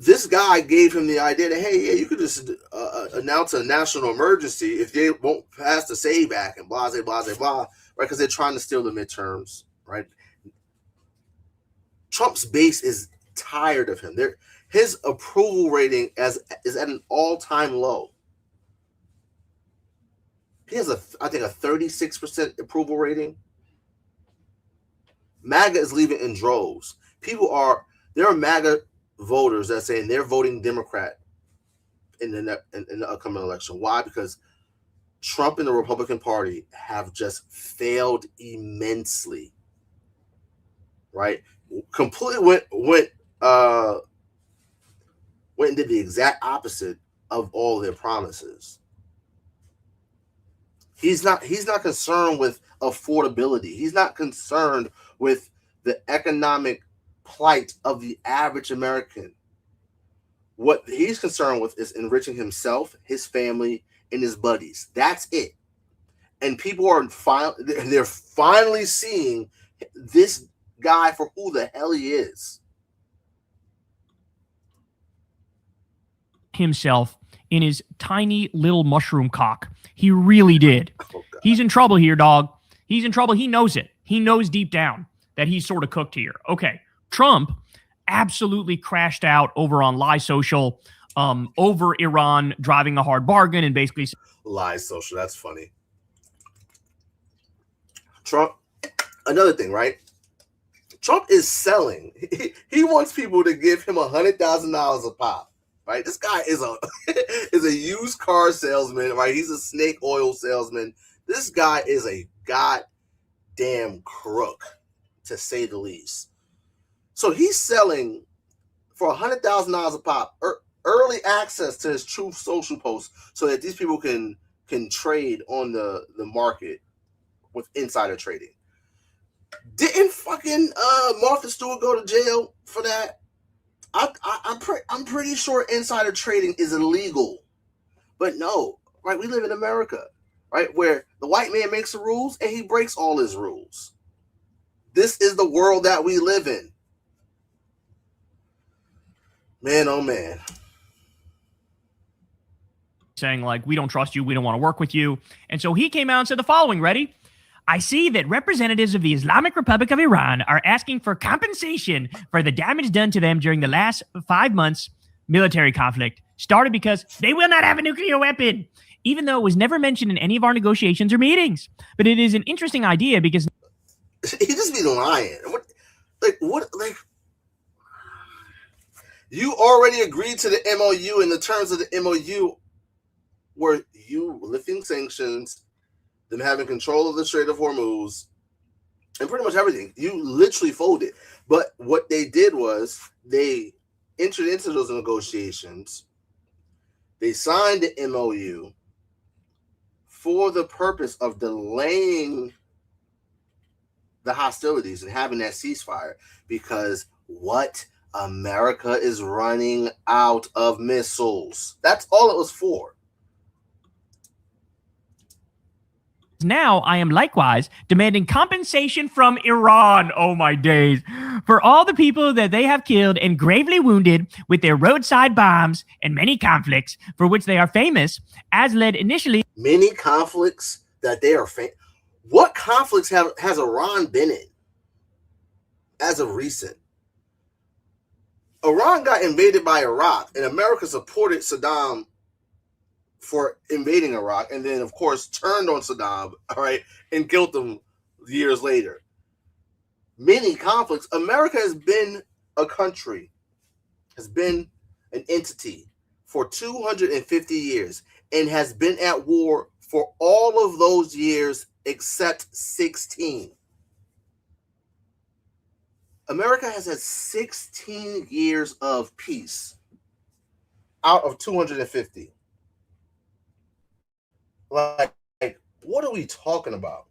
this guy gave him the idea that, hey, yeah, you could just announce a national emergency if they won't pass the SAVE Act and blah, blah, blah, blah, right? Because they're trying to steal the midterms, right? Trump's base is tired of him. His approval rating is at an all-time low. He has I think a 36% approval rating. MAGA is leaving in droves. There are MAGA voters that are saying they're voting Democrat in the upcoming election. Why? Because Trump and the Republican Party have just failed immensely. Right? Completely went and did the exact opposite of all their promises. He's not concerned with affordability. He's not concerned with the economic plight of the average American. What he's concerned with is enriching himself, his family, and his buddies. That's it. And people are finally seeing this guy for who the hell he is. Himself in his tiny little mushroom cock. He really did. Oh, he's in trouble here, dog. He's in trouble. He knows it. He knows deep down that he's sort of cooked here. Okay. Trump absolutely crashed out over on Lie Social, over Iran driving the hard bargain and basically Lie Social. That's funny. Trump, another thing, right? Trump is selling. He wants people to give him $100,000 a pop. Right? This guy is a is a used car salesman. Right? He's a snake oil salesman. This guy is a goddamn crook, to say the least. So he's selling for $100,000 a pop early access to his Truth Social posts, so that these people can trade on the market with insider trading. Didn't fucking Martha Stewart go to jail for that? I'm pretty sure insider trading is illegal, but no, right? We live in America, right, where the white man makes the rules and he breaks all his rules. This is the world that we live in. Man, oh man. Saying like, we don't trust you, we don't want to work with you. And so he came out and said the following, ready? I see that representatives of the Islamic Republic of Iran are asking for compensation for the damage done to them during the last 5 months military conflict, started because they will not have a nuclear weapon, even though it was never mentioned in any of our negotiations or meetings. But it is an interesting idea because he just be lying. What? You already agreed to the MOU, and the terms of the MOU were you lifting sanctions, them having control of the Strait of Hormuz, and pretty much everything. You literally folded. But what they did was they entered into those negotiations. They signed the MOU for the purpose of delaying the hostilities and having that ceasefire, because what? America is running out of missiles. That's all it was for. now I am likewise demanding compensation from Iran, oh my days, for all the people that they have killed and gravely wounded with their roadside bombs and many conflicts for which they are famous, as led initially. Many conflicts that they are famous. What conflicts has Iran been in as of recent? Iran got invaded by Iraq, and America supported Saddam for invading Iraq, and then, of course, turned on Saddam, all right, and killed him years later. Many conflicts. America has been a country, has been an entity for 250 years, and has been at war for all of those years except 16. America has had 16 years of peace out of 250. Like, what are we talking about?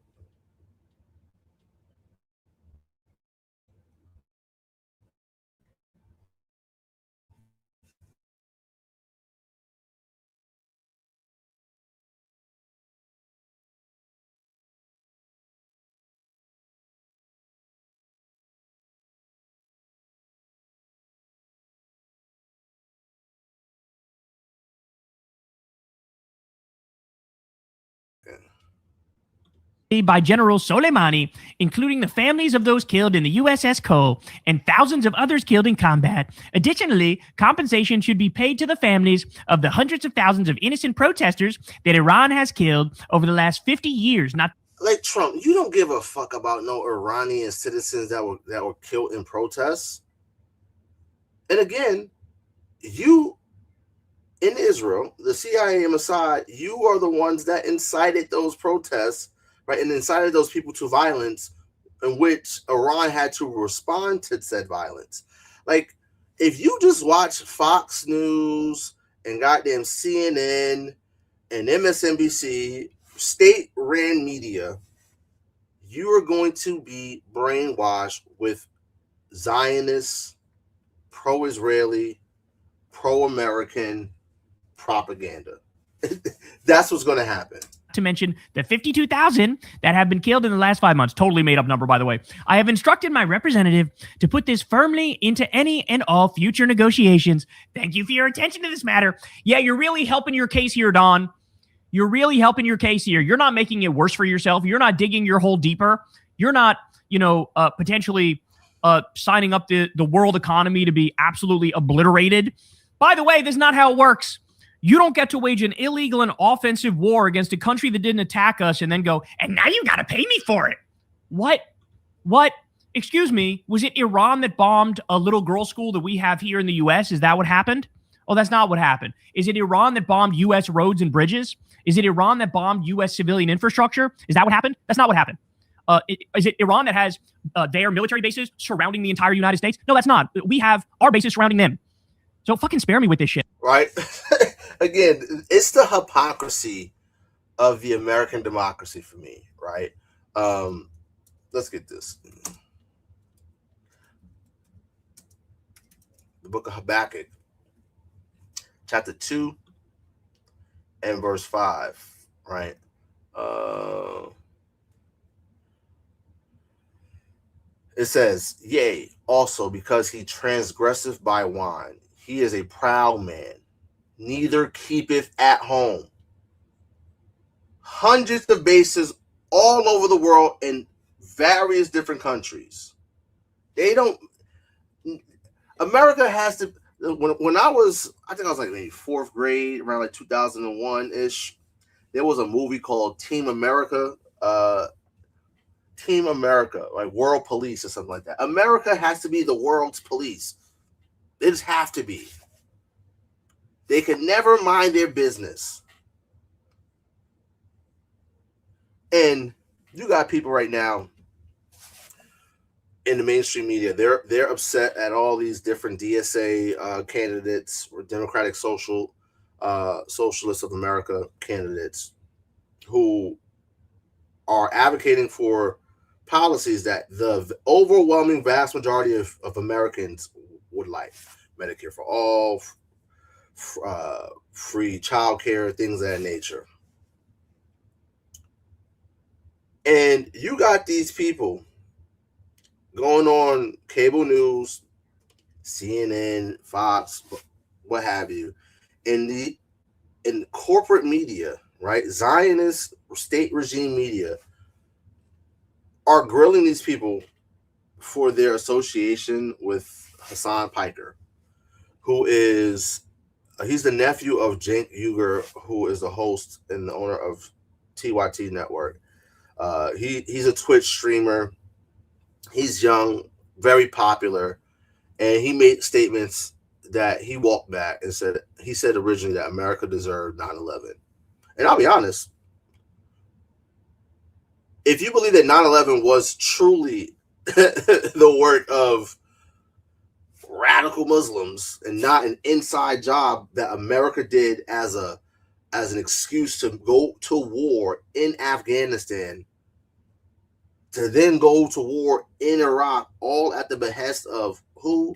By General Soleimani, including the families of those killed in the USS Cole and thousands of others killed in combat. Additionally, compensation should be paid to the families of the hundreds of thousands of innocent protesters that Iran has killed over the last 50 years. Not like Trump, you don't give a fuck about no Iranian citizens that were killed in protests. And again, you in Israel, the CIA and Mossad, you are the ones that incited those protests, right, and incited those people to violence, in which Iran had to respond to said violence. Like, if you just watch Fox News and goddamn CNN and MSNBC, state-ran media, you are going to be brainwashed with Zionist, pro-Israeli, pro-American propaganda. That's what's going to happen. To mention the 52,000 that have been killed in the last 5 months. Totally made up number, by the way. I have instructed my representative to put this firmly into any and all future negotiations. Thank you for your attention to this matter. Yeah, you're really helping your case here, Don. You're really helping your case here. You're not making it worse for yourself. You're not digging your hole deeper. You're not, potentially signing up the world economy to be absolutely obliterated. By the way, this is not how it works. You don't get to wage an illegal and offensive war against a country that didn't attack us and then go, and now you got to pay me for it. What excuse me, was it Iran that bombed a little girls' school that we have here in the U.S.? Is that what happened? Oh, that's not what happened. Is it Iran that bombed U.S. roads and bridges? Is it Iran that bombed U.S. civilian infrastructure? Is that what happened? That's not what happened. Is it Iran that has their military bases surrounding the entire United States? No, that's not. We have our bases surrounding them. So fucking spare me with this shit. Right? Again, it's the hypocrisy of the American democracy for me, right? Let's get this. The book of Habakkuk, chapter 2 and verse 5, right? It says, yea, also because he transgresseth by wine, he is a proud man, neither keepeth at home. Hundreds of bases all over the world in various different countries. They don't. America has to. When I think I was like maybe fourth grade, around like 2001 ish. There was a movie called Team America, like World Police or something like that. America has to be the world's police. They just have to be. They can never mind their business. And you got people right now in the mainstream media. They're upset at all these different DSA candidates or Democratic Socialists of America candidates who are advocating for policies that the overwhelming vast majority of Americans would like. Medicare for all, free childcare, things of that nature. And you got these people going on cable news, CNN, Fox, what have you, in corporate media, right? Zionist state regime media are grilling these people for their association with Hassan Piker, who is he's the nephew of Cenk Uygur, who is the host and the owner of TYT Network. He's a Twitch streamer. He's young, very popular, and he made statements that he walked back and said originally that America deserved 9/11. And I'll be honest, if you believe that 9/11 was truly the work of radical Muslims and not an inside job that America did as an excuse to go to war in Afghanistan, to then go to war in Iraq, all at the behest of who?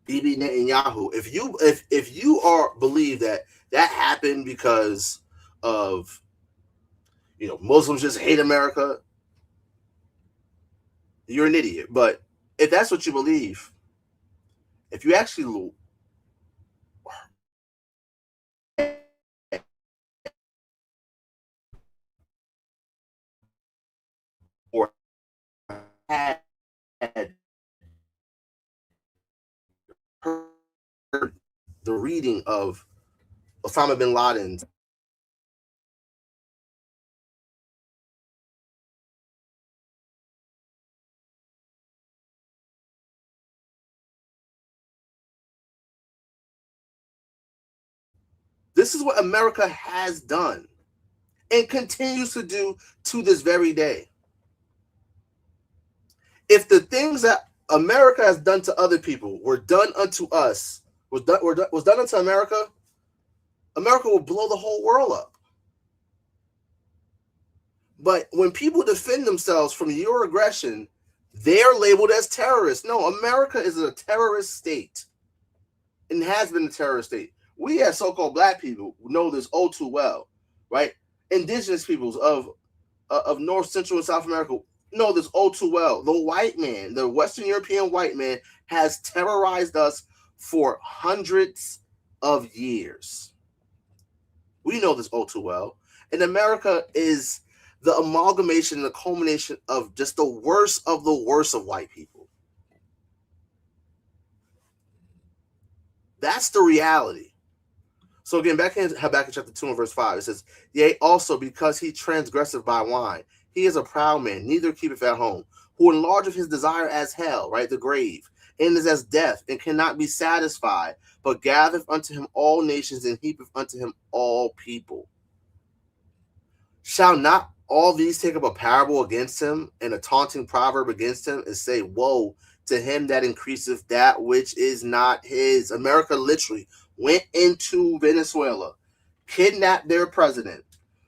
Bibi Netanyahu. If you believe that happened because of Muslims just hate America, you're an idiot. But if that's what you believe, if you actually or had heard the reading of Osama bin Laden's this is what America has done and continues to do to this very day. If the things that America has done to other people were done unto us, was done unto America, America will blow the whole world up. But when people defend themselves from your aggression, they're labeled as terrorists. No, America is a terrorist state and has been a terrorist state. We as so-called black people know this all too well, right? Indigenous peoples of North, Central, and South America know this all too well. The white man, the Western European white man, has terrorized us for hundreds of years. We know this all too well. And America is the amalgamation, the culmination of just the worst of white people. That's the reality. So again, back in Habakkuk chapter 2 and verse 5, it says, yea, also because he transgresseth by wine, he is a proud man, neither keepeth at home, who enlargeth his desire as hell, right, the grave, and is as death, and cannot be satisfied, but gathereth unto him all nations, and heapeth unto him all people. Shall not all these take up a parable against him, and a taunting proverb against him, and say, woe to him that increaseth that which is not his? America literally went into Venezuela, kidnapped their president,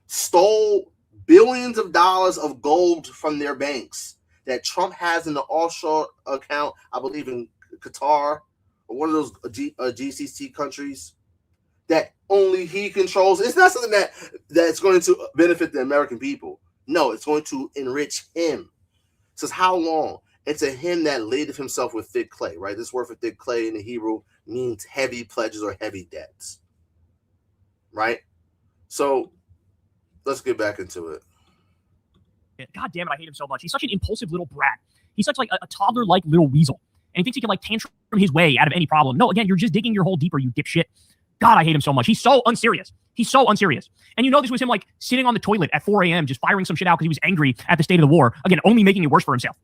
stole billions of dollars of gold from their banks that Trump has in the offshore account, I believe in Qatar, or one of those GCC countries that only he controls. It's not something that's going to benefit the American people. No, it's going to enrich him. It says, how long? And to him that ladeth himself with thick clay, right? This word for thick clay in the Hebrew means heavy pledges or heavy debts, right? So let's get back into it. God damn it, I hate him so much. He's such an impulsive little brat. He's such like a toddler-like little weasel. And he thinks he can like tantrum his way out of any problem. No, again, you're just digging your hole deeper, you dipshit. God, I hate him so much. He's so unserious. He's so unserious. And you know this was him like sitting on the toilet at 4 a.m. just firing some shit out because he was angry at the state of the war. Again, only making it worse for himself.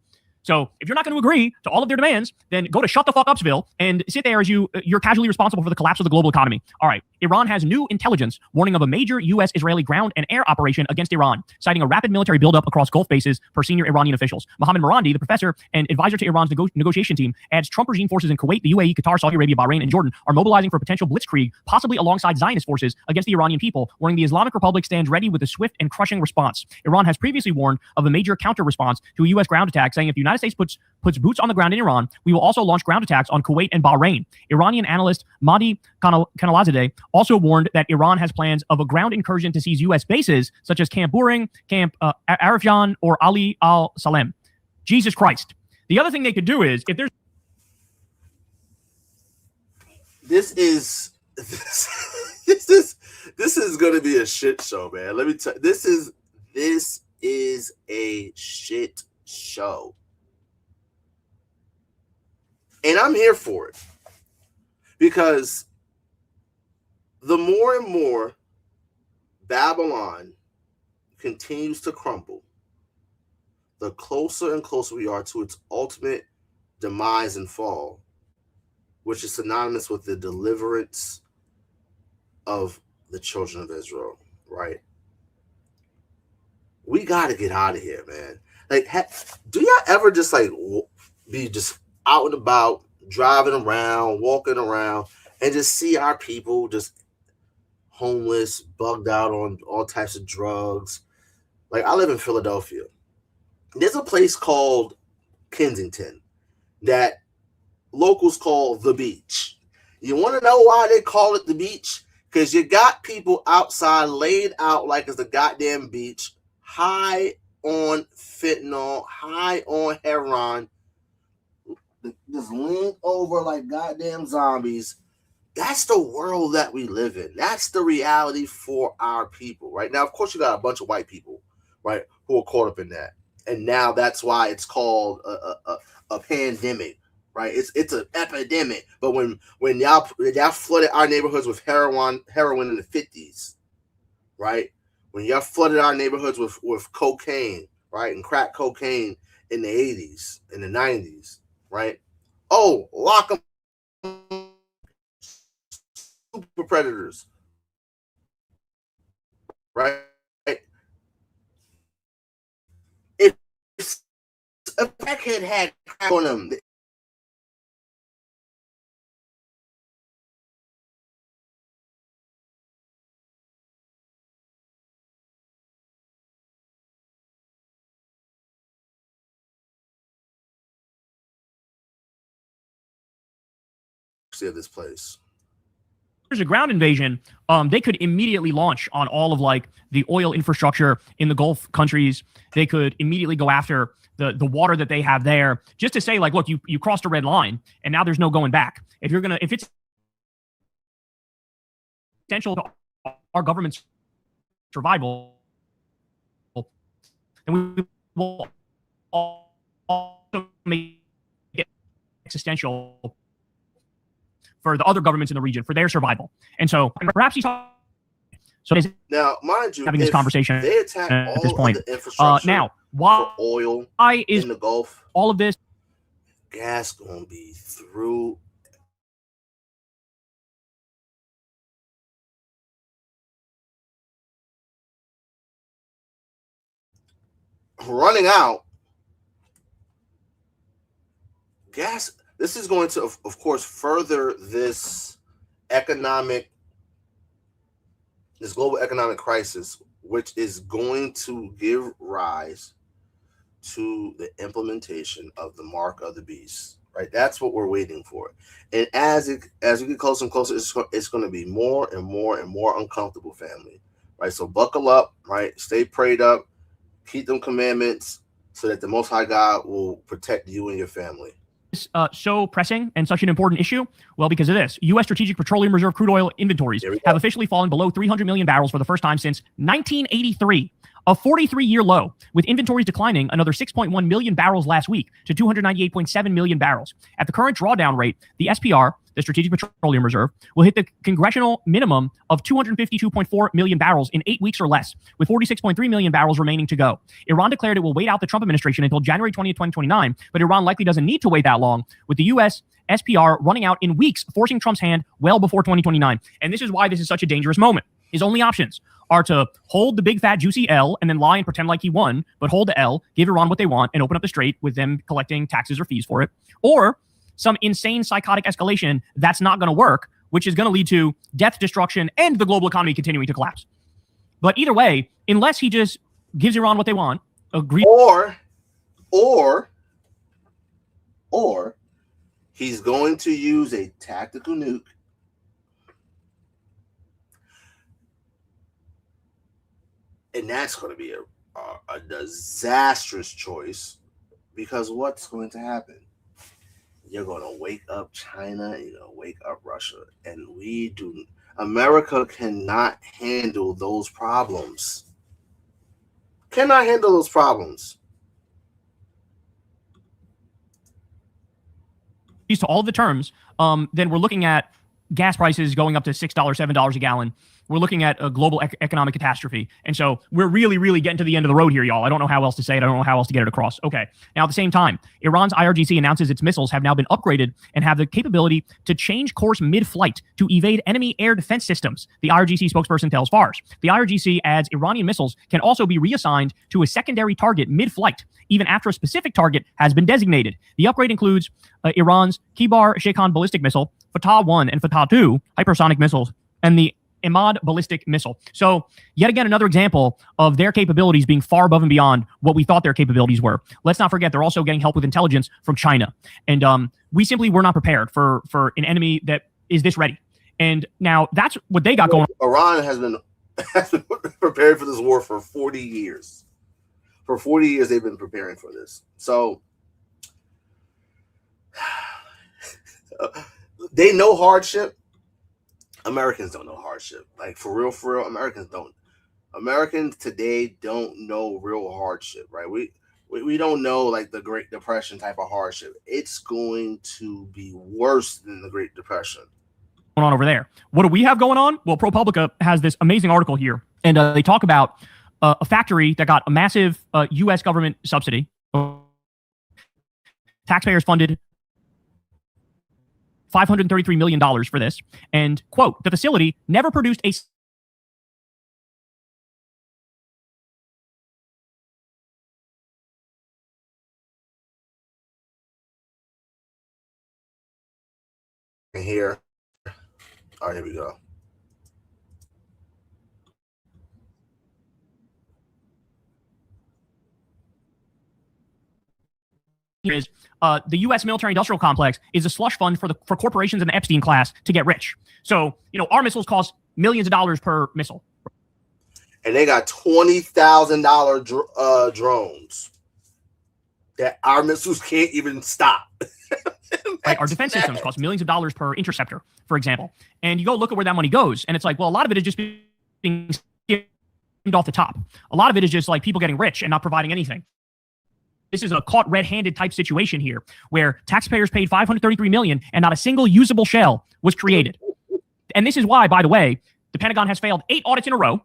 So if you're not going to agree to all of their demands, then go to shut the fuck upsville and sit there as you're casually responsible for the collapse of the global economy. All right. Iran has new intelligence warning of a major U.S.-Israeli ground and air operation against Iran, citing a rapid military buildup across Gulf bases per senior Iranian officials. Mohammed Morandi, the professor and advisor to Iran's negotiation team, adds Trump regime forces in Kuwait, the UAE, Qatar, Saudi Arabia, Bahrain, and Jordan are mobilizing for a potential blitzkrieg, possibly alongside Zionist forces against the Iranian people, warning the Islamic Republic stands ready with a swift and crushing response. Iran has previously warned of a major counter-response to a U.S. ground attack, saying if the United States puts boots on the ground in Iran, we will also launch ground attacks on Kuwait and Bahrain. Iranian analyst Mahdi Khanalzadeh also warned that Iran has plans of a ground incursion to seize U.S. bases such as Camp Buring, Camp Arifjan, or Ali al-Salem. Jesus Christ. The other thing they could do is, if there's... This is going to be a shit show, man. Let me tell you, this is a shit show. And I'm here for it because the more and more Babylon continues to crumble, the closer and closer we are to its ultimate demise and fall, which is synonymous with the deliverance of the children of Israel, right? We got to get out of here, man. Like, do y'all ever just like be just out and about, driving around, walking around, and just see our people just homeless, bugged out on all types of drugs? Like, I live in Philadelphia. There's a place called Kensington that locals call the beach. You want to know why they call it the beach? Because you got people outside laid out like it's the goddamn beach, high on fentanyl, high on heroin, just leaned over like goddamn zombies. That's the world that we live in. That's the reality for our people, right? Now, of course, you got a bunch of white people, right, who are caught up in that. And now that's why it's called a pandemic, right? It's an epidemic. But when y'all flooded our neighborhoods with heroin in the 50s, right? When y'all flooded our neighborhoods with cocaine, right, and crack cocaine in the 80s, in the 90s, right? Oh, lock them, super predators, right? If a crackhead had crack on them, of this place. There's a ground invasion, they could immediately launch on all of like the oil infrastructure in the Gulf countries. They could immediately go after the water that they have there, just to say like, look, you crossed a red line and now there's no going back. If it's essential to our government's survival, then we will also make it existential for the other governments in the region, for their survival. And so perhaps he's talking. So is Now, mind you, having this conversation they attack at this all point. of the infrastructure Now, for oil why is in the Gulf, all of this? gas gonna be through. Running out. Gas. This is going to, of course, further this global economic crisis, which is going to give rise to the implementation of the mark of the beast. Right, that's what we're waiting for. And as we get closer and closer, it's going to be more and more and more uncomfortable, family. Right, so buckle up. Right, stay prayed up. Keep them commandments so that the Most High God will protect you and your family. So pressing and such an important issue? Well, because of this, U.S. Strategic Petroleum Reserve crude oil inventories have officially fallen below 300 million barrels for the first time since 1983, a 43-year low, with inventories declining another 6.1 million barrels last week to 298.7 million barrels. At the current drawdown rate, the SPR, the Strategic Petroleum Reserve, will hit the congressional minimum of 252.4 million barrels in 8 weeks or less, with 46.3 million barrels remaining to go. Iran declared it will wait out the Trump administration until January 20th, 2029, but Iran likely doesn't need to wait that long, with the U.S. SPR running out in weeks, forcing Trump's hand well before 2029. And this is why this is such a dangerous moment. His only options are to hold the big fat juicy L and then lie and pretend like he won, but hold the L, give Iran what they want, and open up the strait with them collecting taxes or fees for it. Or some insane psychotic escalation that's not going to work, which is going to lead to death, destruction, and the global economy continuing to collapse. But either way, unless he just gives Iran what they want, agree, or he's going to use a tactical nuke, and that's going to be a disastrous choice, because what's going to happen? You're going to wake up China, you're going to wake up Russia, and America cannot handle those problems. Cannot handle those problems. To all of the terms, then we're looking at gas prices going up to $6, $7 a gallon. We're looking at a global economic catastrophe. And so we're really, really getting to the end of the road here, y'all. I don't know how else to say it. I don't know how else to get it across. Okay. Now, at the same time, Iran's IRGC announces its missiles have now been upgraded and have the capability to change course mid-flight to evade enemy air defense systems, the IRGC spokesperson tells Fars. The IRGC adds Iranian missiles can also be reassigned to a secondary target mid-flight, even after a specific target has been designated. The upgrade includes Iran's Kibar-Shaykan ballistic missile, Fatah-1 and Fatah-2 hypersonic missiles, and the Imad ballistic missile. So yet again, another example of their capabilities being far above and beyond what we thought their capabilities were. Let's not forget, they're also getting help with intelligence from China. And we simply were not prepared for an enemy that is this ready. And now that's what they got going on. Iran has been prepared for this war for 40 years. For 40 years, they've been preparing for this. So they know hardship. Americans don't know hardship. Like, for real, Americans don't. Americans today don't know real hardship, right? We don't know, like, the Great Depression type of hardship. It's going to be worse than the Great Depression. Going on over there. What do we have going on? Well, ProPublica has this amazing article here, and they talk about a factory that got a massive U.S. government subsidy. Taxpayers funded $533 million for this. And, quote, the facility never produced a here. All right, here we go. Is the U.S. military-industrial complex is a slush fund for corporations in the Epstein class to get rich. So, our missiles cost millions of dollars per missile. And they got $20,000 drones that our missiles can't even stop. Right? Our defense systems cost millions of dollars per interceptor, for example. And you go look at where that money goes, and it's like, well, a lot of it is just being skimmed off the top. A lot of it is just like people getting rich and not providing anything. This is a caught red-handed type situation here, where taxpayers paid $533 million and not a single usable shell was created. And this is why, by the way, The Pentagon has failed 8 audits in a row,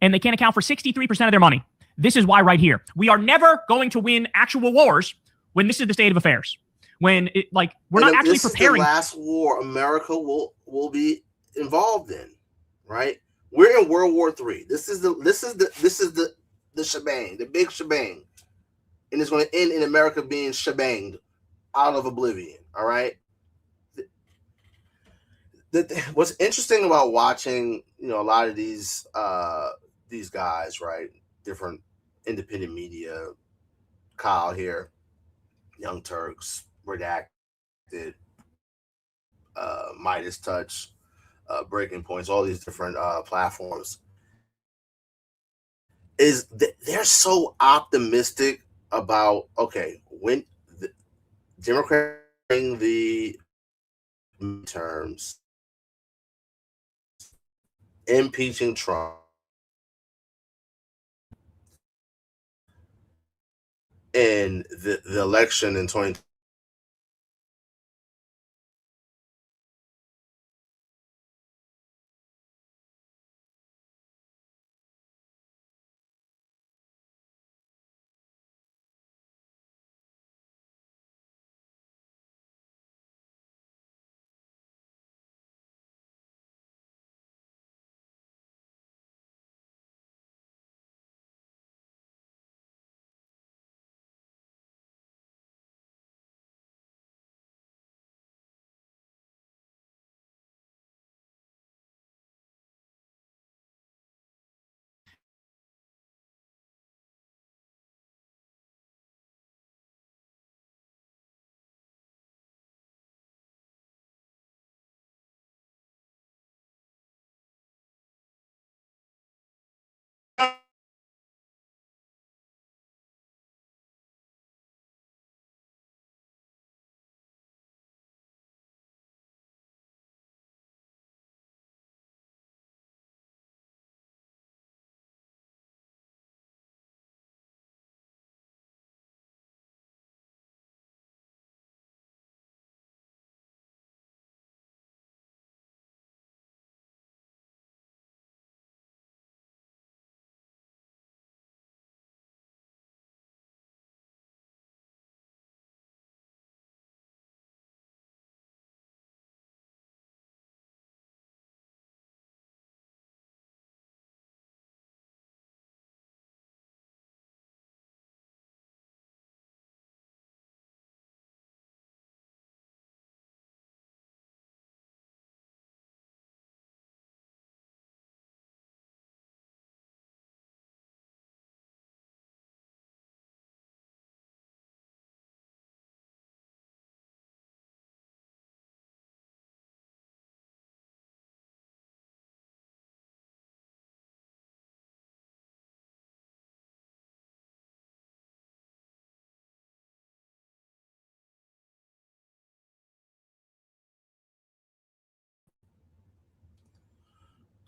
and they can't account for 63% of their money. This is why right here. We are never going to win actual wars when this is the state of affairs. When we're not actually preparing. This is the last war America will be involved in, right? We're in World War III. This is the shebang, the big shebang. And it's going to end in America being shebanged out of oblivion, all right? What's interesting about watching, a lot of these guys, right? Different independent media, Kyle here, Young Turks, Redacted, Midas Touch, Breaking Points, all these different platforms, is they're so optimistic about, okay, when the Democrats bring the midterms, impeaching Trump, and the election in 2020.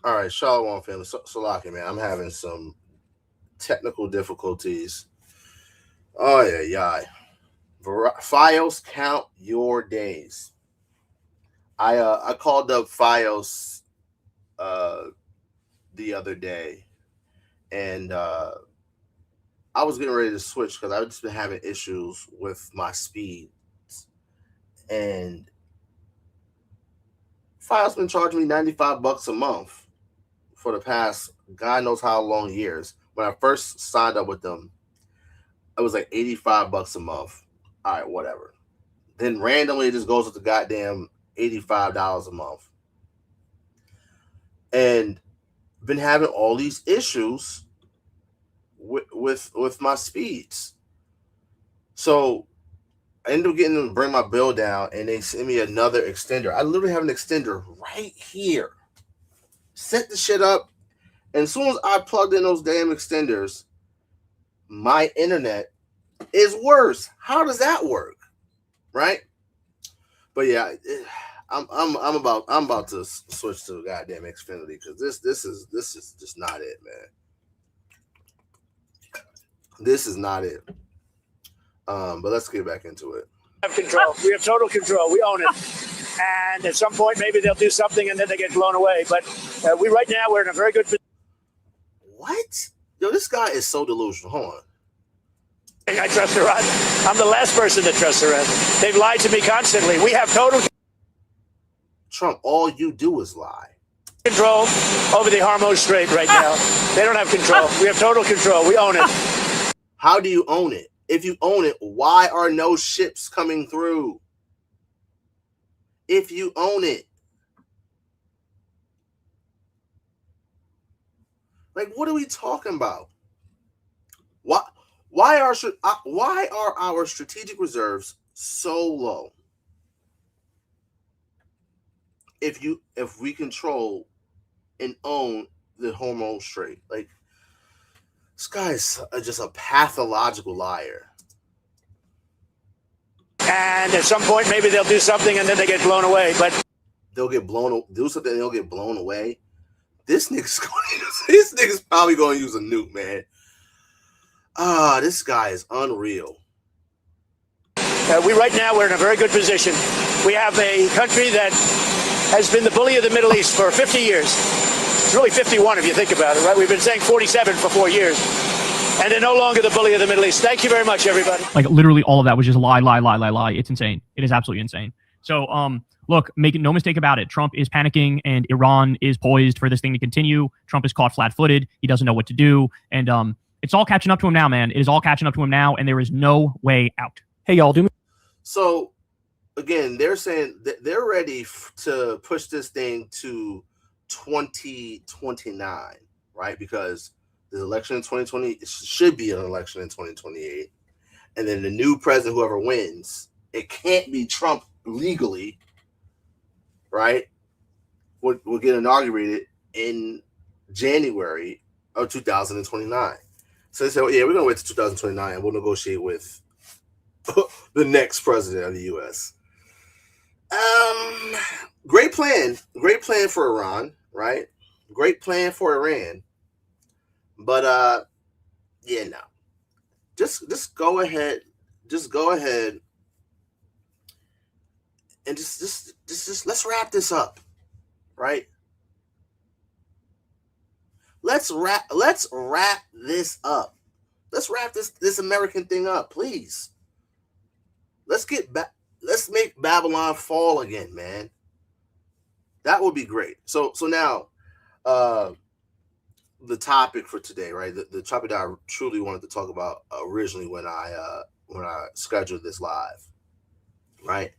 All right, Shalawam family. Salaki, man, I'm having some technical difficulties. Oh yeah. Fios, count your days. I called up Fios the other day, and I was getting ready to switch because I've just been having issues with my speed, and Fios been charging me $95 a month for the past God knows how long years. When I first signed up with them, it was like $85 a month. All right, whatever. Then randomly it just goes up to goddamn $85 a month. And been having all these issues with my speeds. So I ended up getting them to bring my bill down, and they sent me another extender. I literally have an extender right here. Set the shit up, and as soon as I plugged in those damn extenders, my internet is worse. How does that work? Right? But yeah, I'm about to switch to goddamn Xfinity because this is just not it, man. This is not it. But let's get back into it. We have control. We have total control. We own it. And at some point, maybe they'll do something and then they get blown away. But right now, we're in a very good position. What? Yo, this guy is so delusional. Hold on. I trust Iran. I'm the last person to trust Iran. They've lied to me constantly. We have total Trump, all you do is lie. Control over the Hormuz Strait right now. They don't have control. We have total control. We own it. How do you own it? If you own it, why are no ships coming through? If you own it. Like, what are we talking about? Why are our strategic reserves so low? If we control and own the Hormuz Strait, like, this guy is just a pathological liar. And at some point, maybe they'll do something and then they get blown away. But do something and they'll get blown away. This nigga's probably going to use a nuke, man. This guy is unreal. Right now, we're in a very good position. We have a country that has been the bully of the Middle East for 50 years. It's really 51 if you think about it, right? We've been saying 47 for 4 years. And they're no longer the bully of the Middle East. Thank you very much, everybody. Like, literally all of that was just lie. It's insane. It is absolutely insane. So, look, make no mistake about it. Trump is panicking and Iran is poised for this thing to continue. Trump is caught flat-footed. He doesn't know what to do. And it's all catching up to him now, man. It is all catching up to him now, and there is no way out. Hey, y'all, do me. So, again, they're saying that they're ready to push this thing to 2029, right? Because the election in 2020 should be an election in 2028. And then the new president, whoever wins, it can't be Trump legally, right? Will get inaugurated in January of 2029. So they said, well, yeah, we're going to wait to 2029 and we'll negotiate with the next president of the U.S. Great plan. Great plan for Iran, right? Great plan for Iran. But yeah, no. Just go ahead. Just go ahead and just let's wrap this up, right? Let's wrap this up. Let's wrap this American thing up, please. Let's make Babylon fall again, man. That would be great. So now the topic for today, right? The topic that I truly wanted to talk about originally when I scheduled this live, right?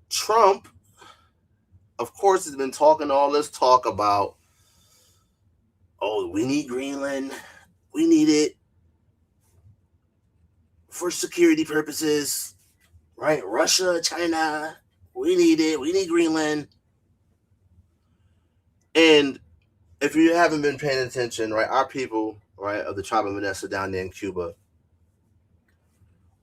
Trump, of course, has been talking all this talk about, oh, we need Greenland. We need it for security purposes, right? Russia, China, we need it. We need Greenland. And if you haven't been paying attention, right, our people, right, of the tribe of Manasseh down there in Cuba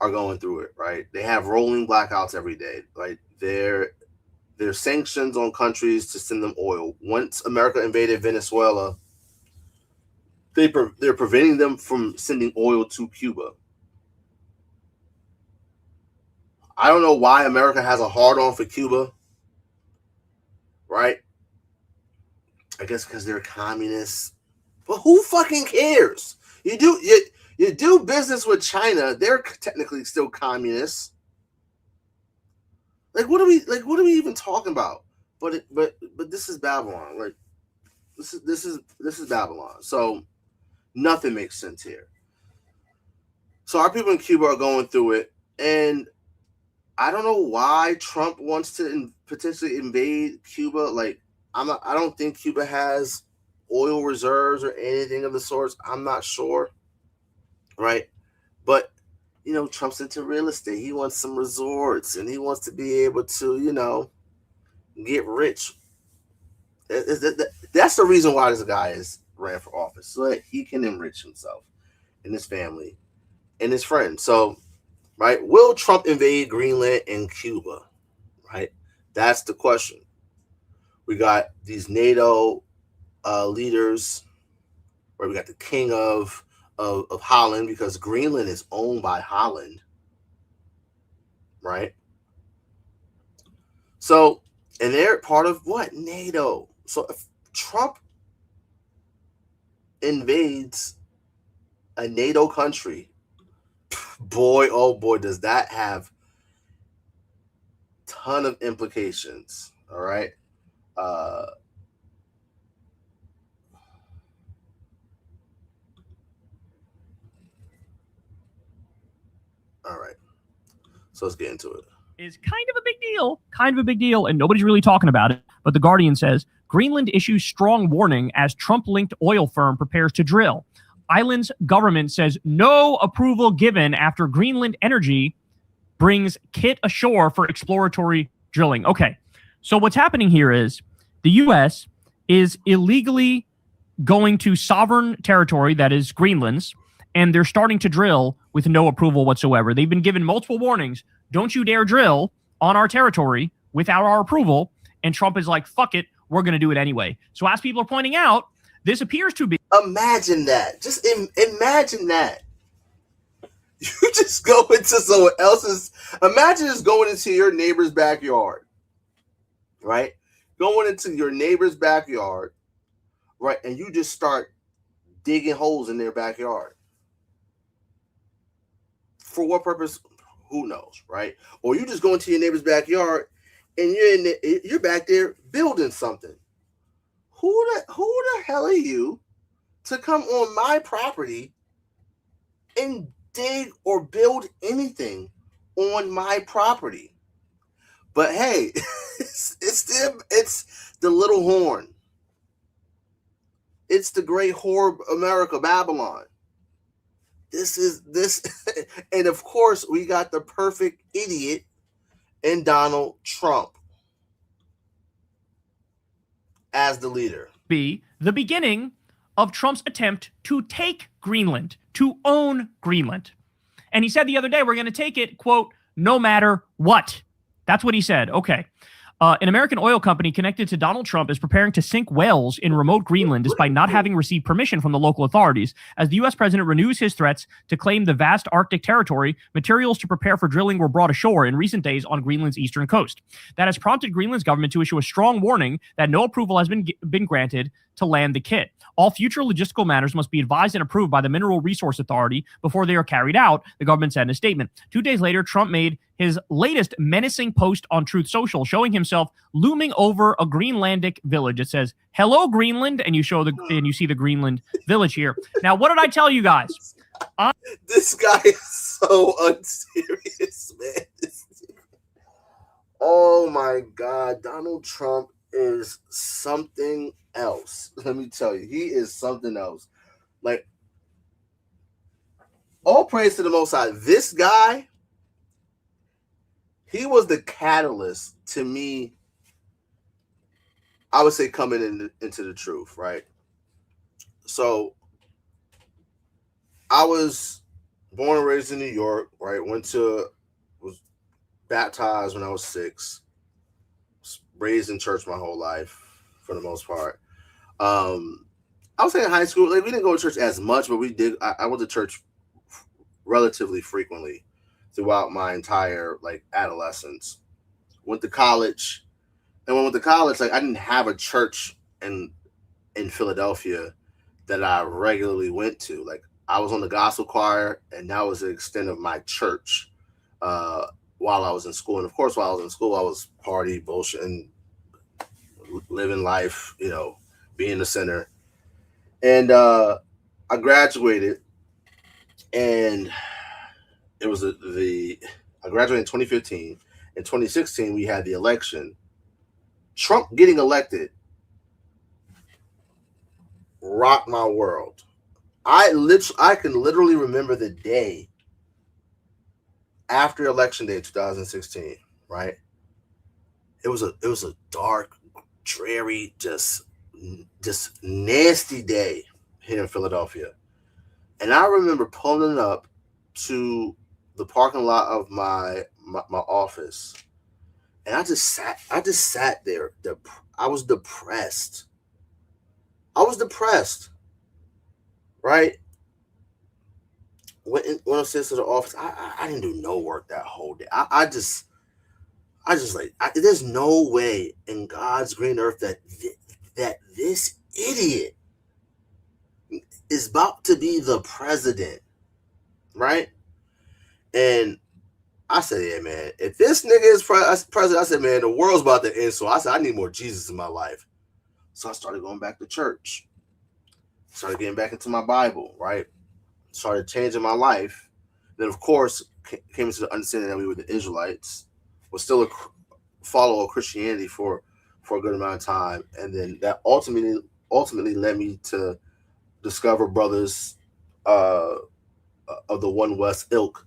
are going through it, right? They have rolling blackouts every day, right? There's sanctions on countries to send them oil. Once America invaded Venezuela, they're preventing them from sending oil to Cuba. I don't know why America has a hard-on for Cuba, right? I guess because they're communists. But who fucking cares? You do business with China, they're technically still communists. What are we even talking about? But this is Babylon. Like this is Babylon. So nothing makes sense here. So our people in Cuba are going through it, and I don't know why Trump wants to potentially invade Cuba. Like, I don't think Cuba has oil reserves or anything of the sorts. I'm not sure, right? But Trump's into real estate. He wants some resorts, and he wants to be able to, get rich. That's the reason why this guy ran for office, so that he can enrich himself and his family and his friends. So, right, will Trump invade Greenland and Cuba? Right, that's the question. We got these NATO leaders, right? We got the king of Holland, because Greenland is owned by Holland, right? So, and they're part of what? NATO. So if Trump invades a NATO country, boy, oh boy, does that have ton of implications. All right. All right. So let's get into it. Is kind of a big deal, and nobody's really talking about it. But The Guardian says Greenland issues strong warning as Trump-linked oil firm prepares to drill. Island's government says no approval given after Greenland Energy brings kit ashore for exploratory drilling. Okay, so what's happening here is the U.S. is illegally going to sovereign territory that is Greenland's, and they're starting to drill with no approval whatsoever. They've been given multiple warnings. Don't you dare drill on our territory without our approval. And Trump is like, fuck it, we're going to do it anyway. So as people are pointing out, this appears to be... Imagine that. Just imagine that. You just go into someone else's... Imagine just going into your neighbor's backyard. Right? Going into your neighbor's backyard. Right? And you just start digging holes in their backyard. For what purpose? Who knows, right? Or you just go into your neighbor's backyard and you're back there building something. Who the hell are you to come on my property and dig or build anything on my property? But hey, it's the little horn. It's the great whore America, Babylon. This, and of course, we got the perfect idiot in Donald Trump as the leader. Be the beginning of Trump's attempt to take Greenland, to own Greenland. And he said the other day, we're going to take it, quote, no matter what. That's what he said. Okay. An American oil company connected to Donald Trump is preparing to sink wells in remote Greenland despite not having received permission from the local authorities. As the U.S. president renews his threats to claim the vast Arctic territory, materials to prepare for drilling were brought ashore in recent days on Greenland's eastern coast. That has prompted Greenland's government to issue a strong warning that no approval has been granted to land the kit. All future logistical matters must be advised and approved by the Mineral Resource Authority before they are carried out, the government said in a statement. 2 days later, Trump made his latest menacing post on Truth Social, showing himself looming over a Greenlandic village. It says, "Hello, Greenland," and you see the Greenland village here. Now, what did I tell you guys? This guy is so unserious, man. Oh my God, Donald Trump is something else. Let me tell you, he is something else. Like, all praise to the Most High. This guy, he was the catalyst to me, I would say, coming into the truth, right? So, I was born and raised in New York, right? Was baptized when I was 6. Was raised in church my whole life, for the most part. I was in high school. Like, we didn't go to church as much, but we did. I went to church relatively frequently throughout my entire adolescence. Went to college, and when I went to college, I didn't have a church in Philadelphia that I regularly went to. Like, I was on the gospel choir, and that was the extent of my church while I was in school. And of course, while I was in school, I was party, bullshitting, living life, being the center. And I graduated, and it was I graduated in 2015. In 2016, we had the election. Trump getting elected rocked my world. I can literally remember the day after election day 2016, right? It was a dark, dreary, just nasty day here in Philadelphia. And I remember pulling up to the parking lot of my office, and I just sat there. I was depressed. Right? When I sent to the office, I didn't do no work that whole day. I I just like, there's no way in God's green earth that this idiot is about to be the president, right? And I said, yeah, man, if this nigga is president, I said, man, the world's about to end. So I said, I need more Jesus in my life. So I started going back to church. Started getting back into my Bible, right? Started changing my life. Then, of course, came into the understanding that we were the Israelites. Was still a follower of Christianity for a good amount of time. And then that ultimately led me to discover brothers of the One West ilk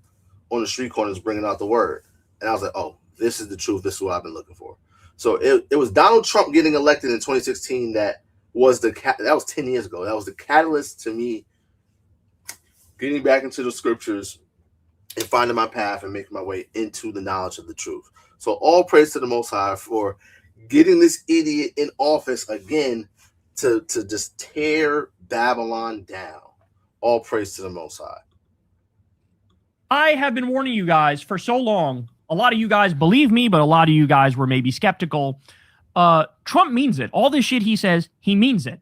on the street corners bringing out the word. And I was like, oh, this is the truth. This is what I've been looking for. So it was Donald Trump getting elected in 2016 that was 10 years ago. That was the catalyst to me getting back into the scriptures and finding my path and making my way into the knowledge of the truth. So all praise to the Most High for getting this idiot in office again to just tear Babylon down. All praise to the Most High. I have been warning you guys for so long. A lot of you guys believe me, but a lot of you guys were maybe skeptical. Trump means it. All this shit he says, he means it.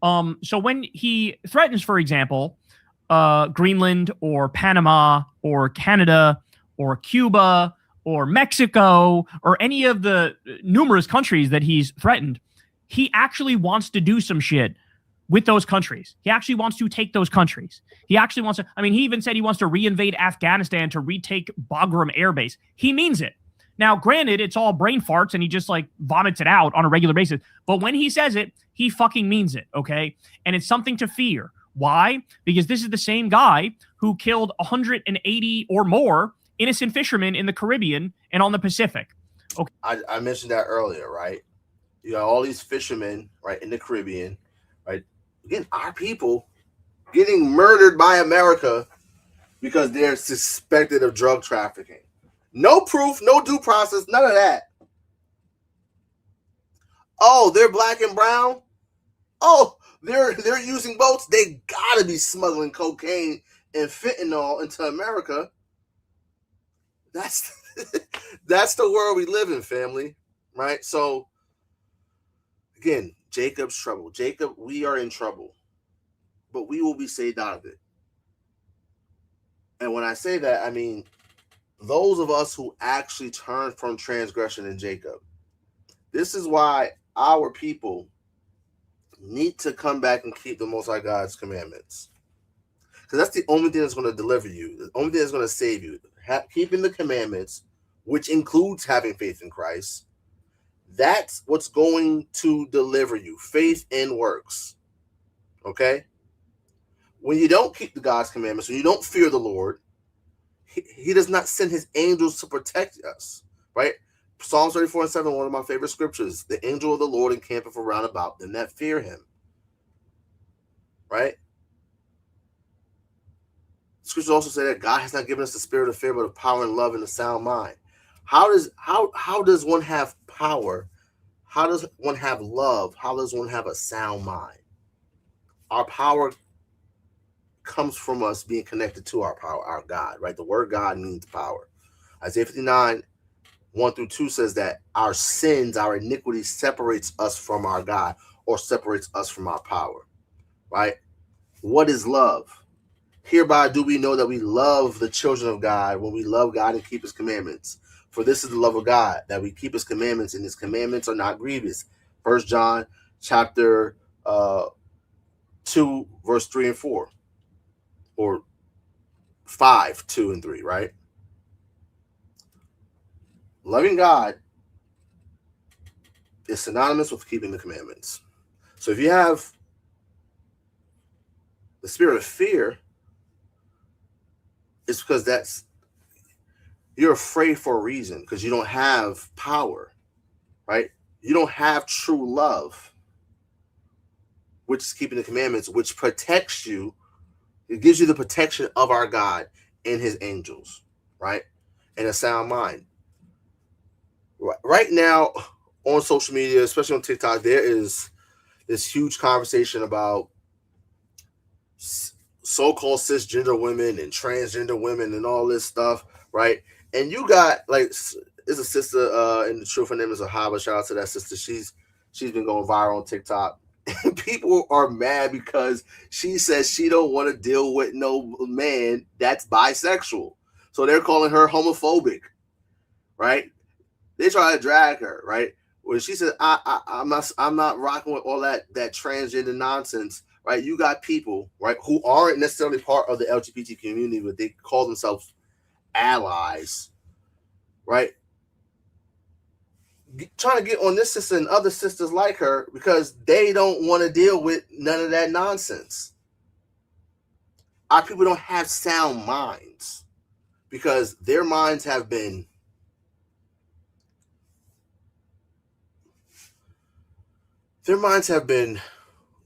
So when he threatens, for example, Greenland or Panama or Canada or Cuba or Mexico or any of the numerous countries that he's threatened, he actually wants to do some shit with those countries. He actually wants to take those countries. He actually wants to, I mean, he even said he wants to reinvade Afghanistan to retake Bagram Air Base. He means it. Now, granted, it's all brain farts and he just like vomits it out on a regular basis. But when he says it, he fucking means it, okay? And it's something to fear. Why? Because this is the same guy who killed 180 or more innocent fishermen in the Caribbean and on the Pacific. Okay. I mentioned that earlier, right? You got all these fishermen, right, in the Caribbean, right? Again, our people getting murdered by America because they're suspected of drug trafficking. No proof, no due process, none of that. Oh, they're black and brown? Oh, they're using boats. They gotta be smuggling cocaine and fentanyl into America. That's the world we live in, family, right? So again, Jacob's trouble. Jacob, we are in trouble, but we will be saved out of it. And when I say that, I mean those of us who actually turn from transgression in Jacob. This is why our people need to come back and keep the Most High God's commandments. Because that's the only thing that's going to deliver you. The only thing that's going to save you. Keeping the commandments, which includes having faith in Christ. That's what's going to deliver you. Faith and works. Okay? When you don't keep the God's commandments, when you don't fear the Lord, he does not send his angels to protect us. Right? Psalms 34:7, one of my favorite scriptures. The angel of the Lord encampeth around about them that fear him. Right? Scriptures also say that God has not given us the spirit of fear, but of power and love and a sound mind. How does one have power? How does one have love? How does one have a sound mind? Our power comes from us being connected to our power, our God, right? The word God means power. Isaiah 59:1-2 says that our sins, our iniquity separates us from our God or separates us from our power, right? What is love? Hereby do we know that we love the children of God when we love God and keep his commandments. For this is the love of God, that we keep his commandments, and his commandments are not grievous. 1 John chapter 2, verse 3 and 4. Or 5, 2 and 3, right? Loving God is synonymous with keeping the commandments. So if you have the spirit of fear, it's because you're afraid for a reason, because you don't have power, right? You don't have true love, which is keeping the commandments, which protects you. It gives you the protection of our God and his angels, right? And a sound mind. Right now on social media, especially on TikTok, there is this huge conversation about so-called cisgender women and transgender women and all this stuff, right? And you got like is a sister in the truth. Her name is YAHAWAH. Shout out to that sister. She's been going viral on TikTok. And people are mad because she says she don't want to deal with no man that's bisexual. So they're calling her homophobic, right? They try to drag her, right? When she said, I'm not rocking with all that transgender nonsense, right? You got people, right, who aren't necessarily part of the LGBT community, but they call themselves allies, right? Trying to get on this sister and other sisters like her because they don't want to deal with none of that nonsense. Our people don't have sound minds because their minds have been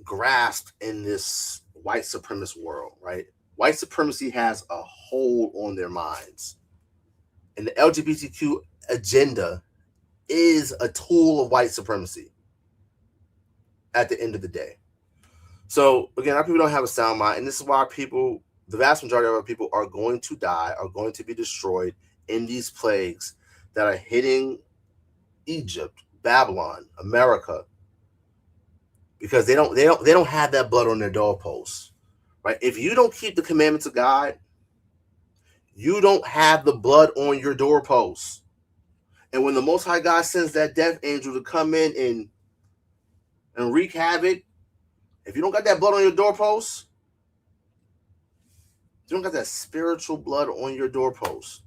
grasped in this white supremacist world, right? White supremacy has a hold on their minds. And the LGBTQ agenda is a tool of white supremacy at the end of the day. So again, our people don't have a sound mind, and this is why people, the vast majority of our people, are going to die, are going to be destroyed in these plagues that are hitting Egypt, Babylon, America, because they don't have that blood on their doorposts, right? If you don't keep the commandments of God, you don't have the blood on your doorposts. And when the Most High God sends that death angel to come in and wreak havoc, if you don't got that blood on your doorposts, you don't got that spiritual blood on your doorposts,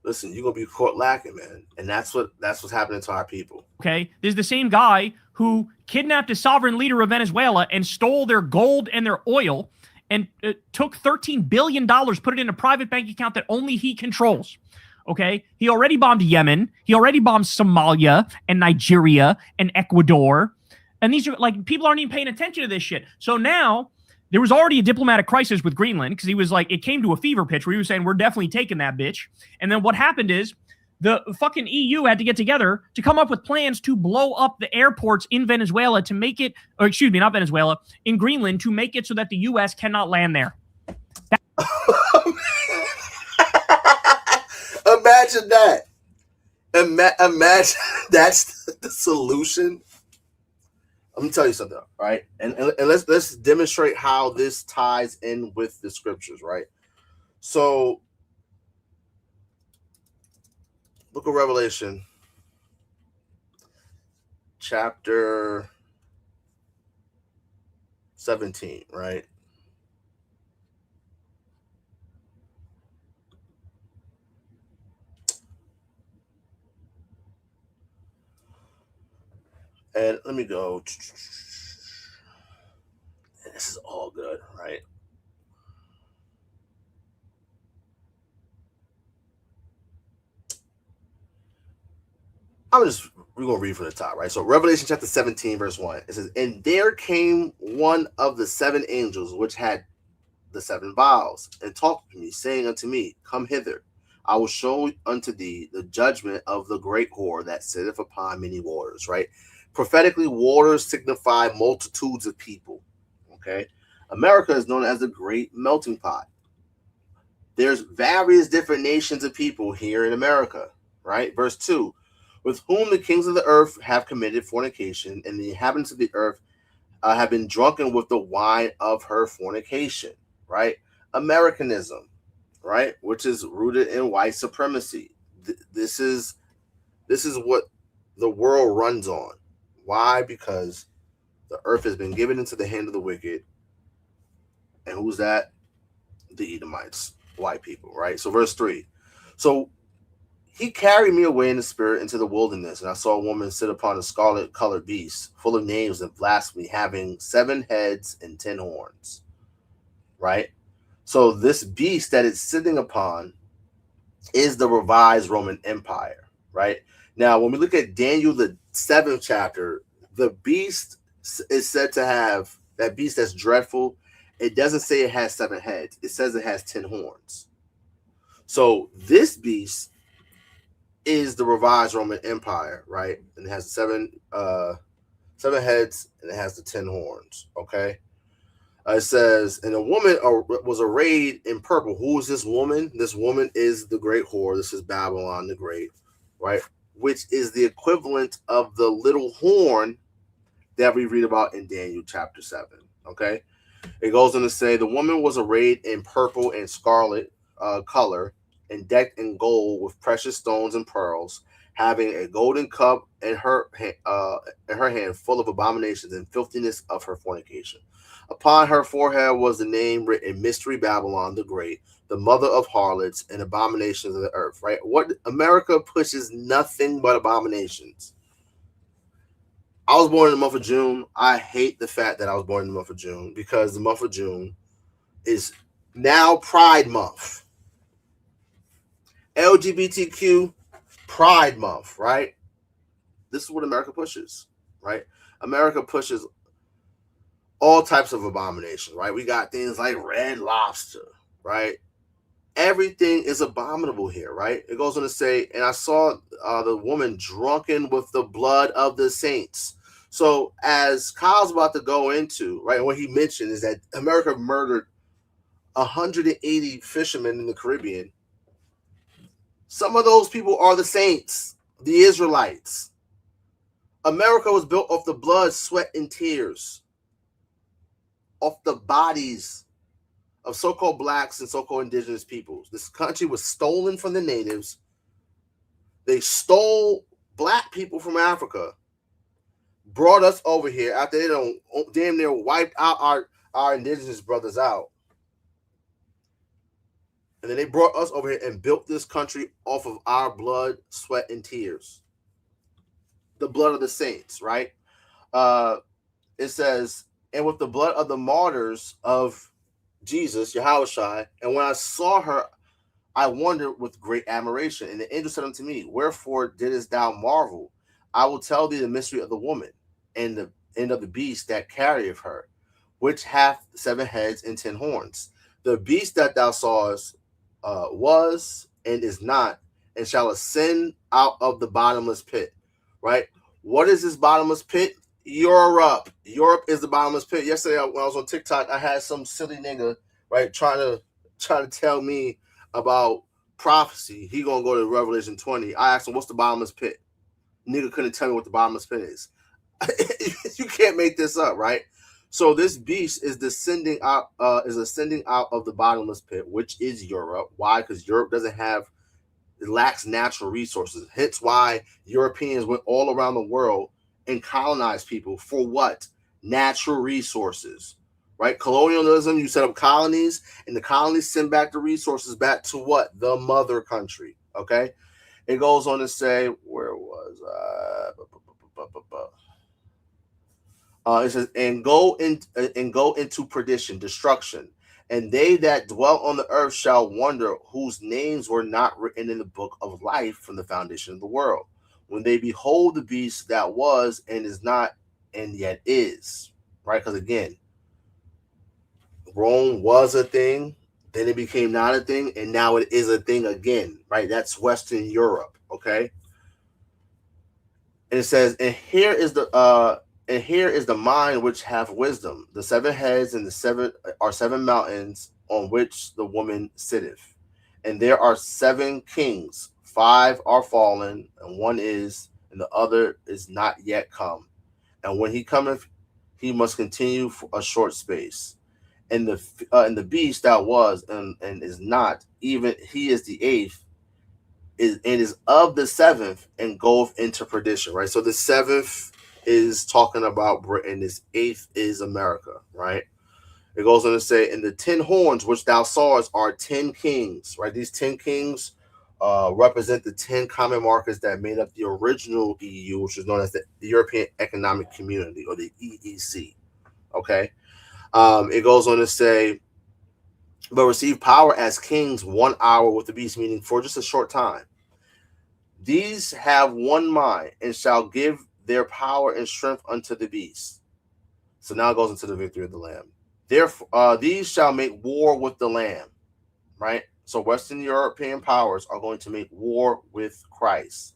listen, you're gonna be caught lacking, man. And that's what's happening to our people. Okay, this is the same guy who kidnapped a sovereign leader of Venezuela and stole their gold and their oil and took $13 billion, put it in a private bank account that only he controls. Okay, he already bombed Yemen. He already bombed Somalia and Nigeria and Ecuador. And these are like, people aren't even paying attention to this shit. So now there was already a diplomatic crisis with Greenland because he was like, it came to a fever pitch where he was saying, we're definitely taking that bitch. And then what happened is the fucking EU had to get together to come up with plans to blow up the airports in Venezuela to make it, or excuse me, not Venezuela, in Greenland to make it so that the US cannot land there. Imagine that. Imagine that's the solution. Let me tell you something, right? And let's demonstrate how this ties in with the scriptures, right? So, Book of Revelation, chapter 17, right? And let me go. And this is all good, right? We're going to read from the top, right? So Revelation chapter 17, verse 1. It says, and there came one of the seven angels, which had the seven vials, and talked to me, saying unto me, come hither. I will show unto thee the judgment of the great whore that sitteth upon many waters, right? Prophetically, waters signify multitudes of people, okay? America is known as the great melting pot. There's various different nations of people here in America, right? Verse 2, with whom the kings of the earth have committed fornication, and the inhabitants of the earth have been drunken with the wine of her fornication, right? Americanism, right? Which is rooted in white supremacy. This is what the world runs on. Why? Because the earth has been given into the hand of the wicked. And who's that? The Edomites, white people, right? So verse 3. So he carried me away in the spirit into the wilderness, and I saw a woman sit upon a scarlet-colored beast, full of names of blasphemy, having 7 heads and 10 horns, right? So this beast that it's sitting upon is the revised Roman Empire, right? Now, when we look at Daniel, the 7th chapter, the beast is said to have, that beast that's dreadful, it doesn't say it has 7 heads. It says it has 10 horns. So this beast is the revised Roman Empire, right? And it has 7 heads, and it has the 10 horns, okay? It says, and a woman was arrayed in purple. Who is this woman? This woman is the great whore. This is Babylon the Great, right? Which is the equivalent of the little horn that we read about in Daniel chapter 7. Okay, it goes on to say the woman was arrayed in purple and scarlet color and decked in gold with precious stones and pearls, having a golden cup in her hand full of abominations and filthiness of her fornication. Upon her forehead was the name written, Mystery Babylon the Great, the mother of harlots and abominations of the earth. Right? What America pushes nothing but abominations. I was born in the month of June. I hate the fact that I was born in the month of June because the month of June is now Pride Month. LGBTQ Pride Month, right? This is what America pushes, right? America pushes all types of abomination, right? We got things like Red Lobster, right? Everything is abominable here, right? It goes on to say, and I saw the woman drunken with the blood of the saints. So as Kyle's about to go into, right, what he mentioned is that America murdered 180 fishermen in the Caribbean. Some of those people are the saints, the Israelites. America was built off the blood, sweat, and tears, off the bodies of so-called blacks and so-called indigenous peoples. This country was stolen from the natives. They stole black people from Africa, brought us over here after they don't damn near wiped out our indigenous brothers out. And then they brought us over here and built this country off of our blood, sweat, and tears. The blood of the saints, right? It says, and with the blood of the martyrs of Jesus, Yahawashi, and when I saw her, I wondered with great admiration. And the angel said unto me, wherefore didst thou marvel? I will tell thee the mystery of the woman and the end of the beast that carrieth her, which hath 7 heads and 10 horns. The beast that thou sawest was and is not, and shall ascend out of the bottomless pit. Right? What is this bottomless pit? Europe. Europe is the bottomless pit. Yesterday, when I was on TikTok, I had some silly nigga, right, trying to tell me about prophecy. He gonna go to Revelation 20. I asked him, what's the bottomless pit? Nigga couldn't tell me what the bottomless pit is. You can't make this up, right? So this beast is ascending out of the bottomless pit, which is Europe. Why? Because Europe lacks natural resources. Hence why Europeans went all around the world and colonized people for what? Natural resources, right? Colonialism, you set up colonies, and the colonies send back the resources back to what? The mother country, okay? It goes on to say, where was I? It says, and go into perdition, destruction, and they that dwell on the earth shall wonder, whose names were not written in the book of life from the foundation of the world, when they behold the beast that was and is not and yet is, right? Because again, Rome was a thing, then it became not a thing, and now it is a thing again, right? That's Western Europe, okay? And it says, and here is the mind which hath wisdom. The 7 heads and the 7 mountains on which the woman sitteth. And there are 7 kings. 5 are fallen, and 1 is, and the other is not yet come. And when he cometh, he must continue for a short space. And the beast that was and is not, even he is the 8th, is of the 7th, and goeth into perdition. Right. So the 7th is talking about Britain. This 8th is America. Right. It goes on to say, and the 10 horns which thou sawest are 10 kings. Right. These 10 kings represent the 10 common markets that made up the original EU, which is known as the European Economic Community, or the EEC. Okay. It goes on to say, but receive power as kings 1 hour with the beast, meaning for just a short time. These have one mind, and shall give their power and strength unto the beast. So now it goes into the victory of the Lamb. Therefore, these shall make war with the Lamb. Right? So Western European powers are going to make war with Christ.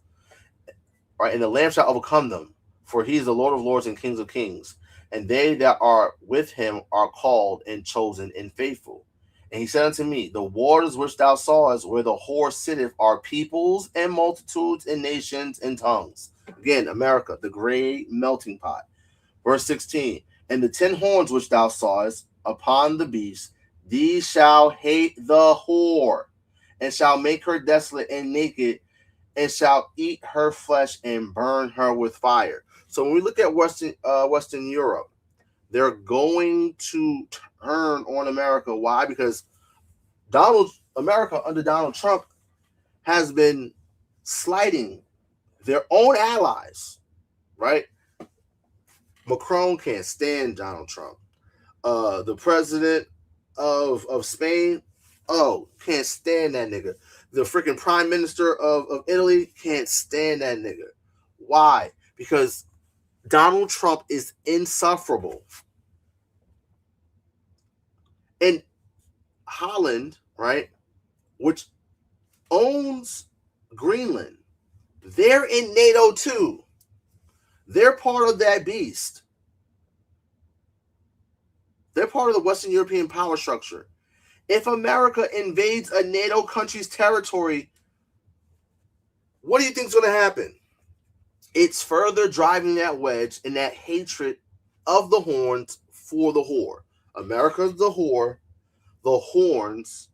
Right? And the Lamb shall overcome them, for he is the Lord of lords and Kings of kings. and they that are with him are called and chosen and faithful. And he said unto me, the waters which thou sawest, where the whore sitteth, are peoples and multitudes and nations and tongues. Again, America, the great melting pot. Verse 16, and the 10 horns which thou sawest upon the beast, these shall hate the whore, and shall make her desolate and naked, and shall eat her flesh and burn her with fire. So when we look at Western Europe, they're going to turn on America. Why? Because America under Donald Trump has been slighting their own allies, right? Macron can't stand Donald Trump. The president of Spain, can't stand that nigga. The freaking prime minister of Italy can't stand that nigga. Why? Because Donald Trump is insufferable. And Holland, right, which owns Greenland, they're in NATO too. They're part of that beast. They're part of the Western European power structure. If America invades a NATO country's territory, what do you think is going to happen? It's further driving that wedge and that hatred of the horns for the whore. America's the whore. The horns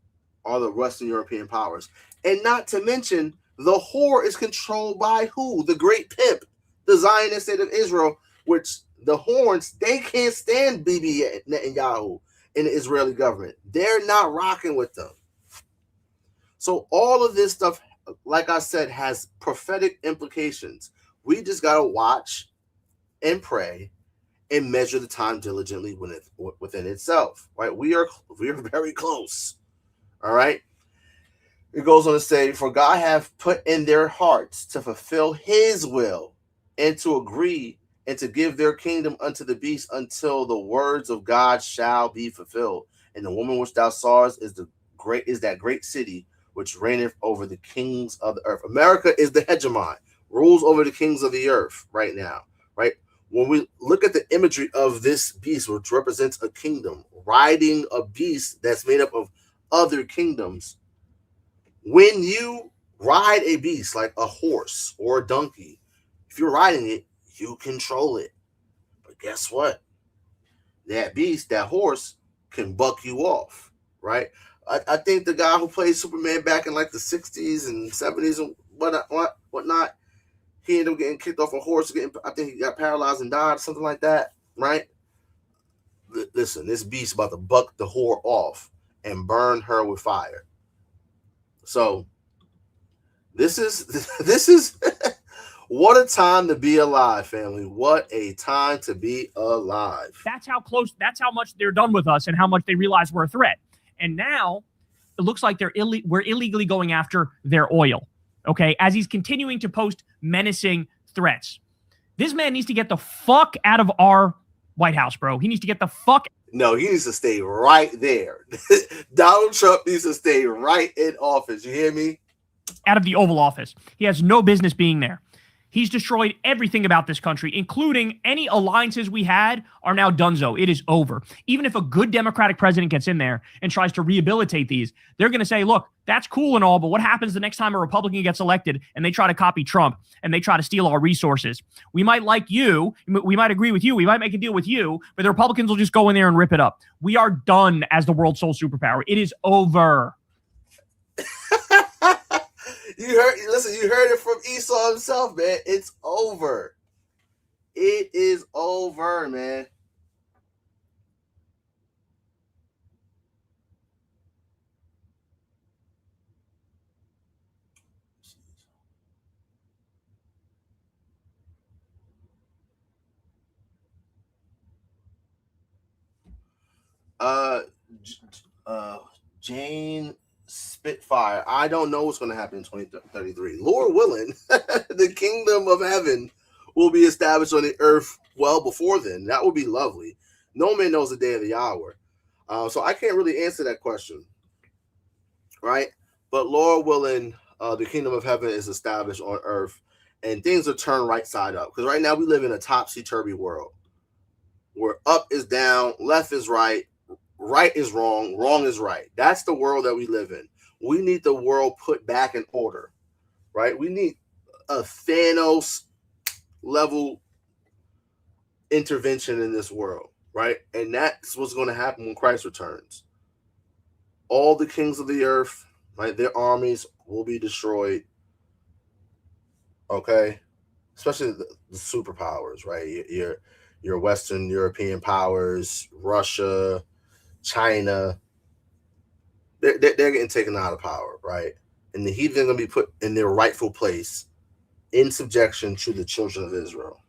are the Western European powers. And not to mention, the whore is controlled by who? The great pimp, the Zionist state of Israel, which the horns, they can't stand Bibi Netanyahu in the Israeli government. They're not rocking with them. So all of this stuff, like I said, has prophetic implications. We just got to watch and pray and measure the time diligently within itself, right? We are very close, all right? It goes on to say, for God hath put in their hearts to fulfill his will and to agree and to give their kingdom unto the beast until the words of God shall be fulfilled. And the woman which thou sawest is that great city which reigneth over the kings of the earth. America is the hegemon, rules over the kings of the earth right now, right? When we look at the imagery of this beast, which represents a kingdom, riding a beast that's made up of other kingdoms, when you ride a beast like a horse or a donkey, if you're riding it, you control it. But guess what? That beast, that horse, can buck you off, right? I think the guy who played Superman back in like the 60s and 70s and whatnot, he ended up getting kicked off a horse. I think he got paralyzed and died, something like that, right? Listen, this beast about to buck the whore off and burn her with fire. So this is what a time to be alive, family. What a time to be alive. That's how close, that's how much they're done with us and how much they realize we're a threat. And now it looks like we're illegally going after their oil, okay, as he's continuing to post menacing threats. This man needs to get the fuck out of our White House, bro. He needs to get the fuck. No, he needs to stay right there. Donald Trump needs to stay right in office. You hear me? Out of the Oval Office. He has no business being there. He's destroyed everything about this country, including any alliances we had are now donezo. It is over. Even if a good Democratic president gets in there and tries to rehabilitate these, they're going to say, look, that's cool and all, but what happens the next time a Republican gets elected and they try to copy Trump and they try to steal our resources? We might like you. We might agree with you. We might make a deal with you, but the Republicans will just go in there and rip it up. We are done as the world's sole superpower. It is over. You heard it from Esau himself, man. It's over. It is over, man. Jane Spitfire. I don't know what's going to happen in 2033. Lord willing, the kingdom of heaven will be established on the earth well before then. That would be lovely. No man knows the day of the hour. So I can't really answer that question, right? But Lord willing, the kingdom of heaven is established on earth and things are turned right side up. Because right now we live in a topsy-turvy world. where up is down, left is right, right is wrong, wrong is right. That's the world that we live in. We need the world put back in order, right? We need a Thanos level intervention in this world, right? And that's what's going to happen when Christ returns. All the kings of the earth, right, their armies will be destroyed. Okay, especially the superpowers, right? Your Western European powers, Russia, China, they're getting taken out of power, right? And the heathen are going to be put in their rightful place in subjection to the children of Israel,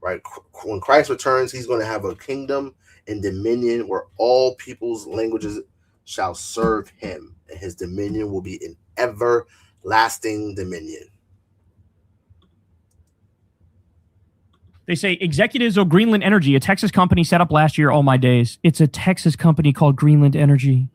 right? When Christ returns, he's going to have a kingdom and dominion where all people's languages shall serve him, and his dominion will be an everlasting dominion. They say executives of Greenland Energy, a Texas company set up last year. Oh my days. It's a Texas company called Greenland Energy.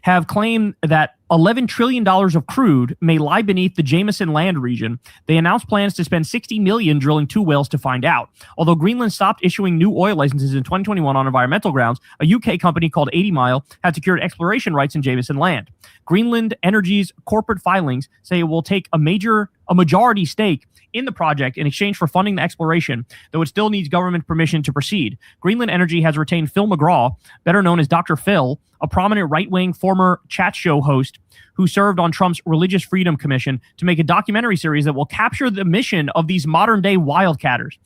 Have claimed that $11 trillion of crude may lie beneath the Jameson land region. They announced plans to spend $60 million drilling 2 wells to find out. Although Greenland stopped issuing new oil licenses in 2021 on environmental grounds, a UK company called 80 Mile had secured exploration rights in Jameson land. Greenland Energy's corporate filings say it will take a majority stake in the project in exchange for funding the exploration, though it still needs government permission to proceed. Greenland Energy has retained Phil McGraw, better known as Dr. Phil, a prominent right-wing former chat show host who served on Trump's Religious Freedom Commission, to make a documentary series that will capture the mission of these modern-day wildcatters.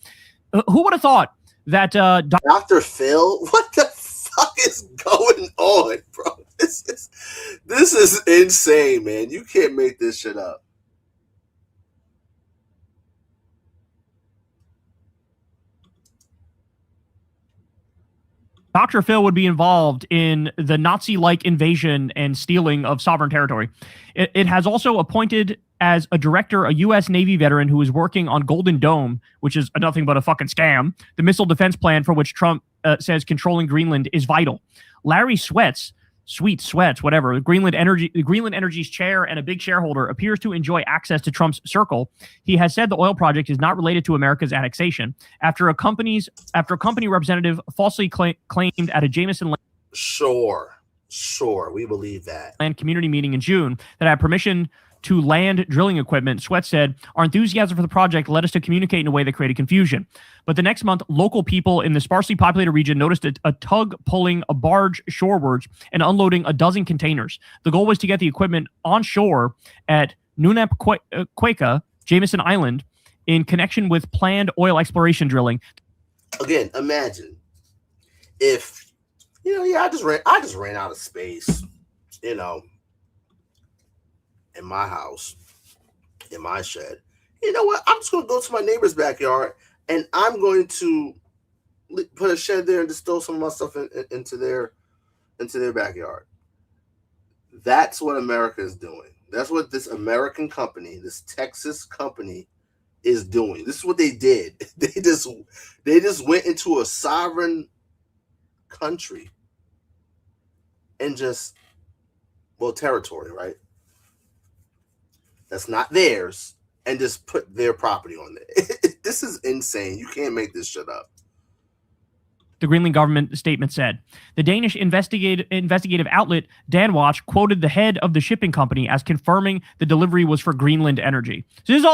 Who would have thought that Dr. Phil? What the fuck is going on, bro? This is insane, man. You can't make this shit up. Dr. Phil would be involved in the Nazi-like invasion and stealing of sovereign territory. It has also appointed as a director a U.S. Navy veteran who is working on Golden Dome, which is nothing but a fucking scam, the missile defense plan for which Trump says controlling Greenland is vital. Larry Sweats, whatever, Greenland Energy's chair and a big shareholder, appears to enjoy access to Trump's circle. He has said the oil project is not related to America's annexation after a company representative falsely claimed at a Jameson land. Sure, we believe that. Land community meeting in June that had permission to land drilling equipment. Sweat said, our enthusiasm for the project led us to communicate in a way that created confusion. But the next month, local people in the sparsely populated region noticed a tug pulling a barge shorewards and unloading a dozen containers. The goal was to get the equipment on shore at Nunapqueka, Jameson Island, in connection with planned oil exploration drilling. Again, imagine if, I just ran out of space, in my house, in my shed. You know what? I'm just going to go to my neighbor's backyard and I'm going to put a shed there and just throw some of my stuff into their backyard. That's what America is doing. That's what this American company, this Texas company, is doing. This is what they did. They just went into a sovereign country and territory, right? That's not theirs, and just put their property on there. This is insane. You can't make this shit up. The Greenland government statement said. The Danish investigative outlet Danwatch quoted the head of the shipping company as confirming the delivery was for Greenland Energy. So this is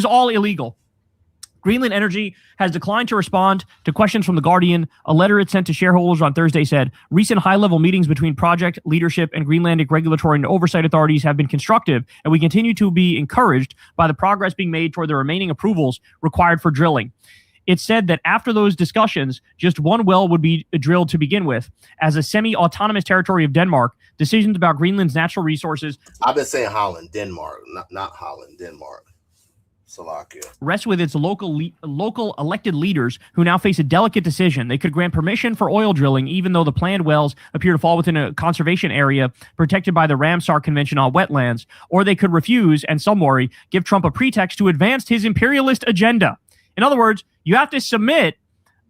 all illegal. Greenland Energy has declined to respond to questions from The Guardian. A letter it sent to shareholders on Thursday said, recent high-level meetings between project leadership and Greenlandic regulatory and oversight authorities have been constructive, and we continue to be encouraged by the progress being made toward the remaining approvals required for drilling. It said that after those discussions, just one well would be drilled to begin with. As a semi-autonomous territory of Denmark, decisions about Greenland's natural resources... I've been saying Holland, Denmark, not Holland, Denmark. Slovakia. Rests with its local elected leaders who now face a delicate decision. They could grant permission for oil drilling even though the planned wells appear to fall within a conservation area protected by the Ramsar Convention on Wetlands, or they could refuse, and some worry, give Trump a pretext to advance his imperialist agenda. In other words, you have to submit,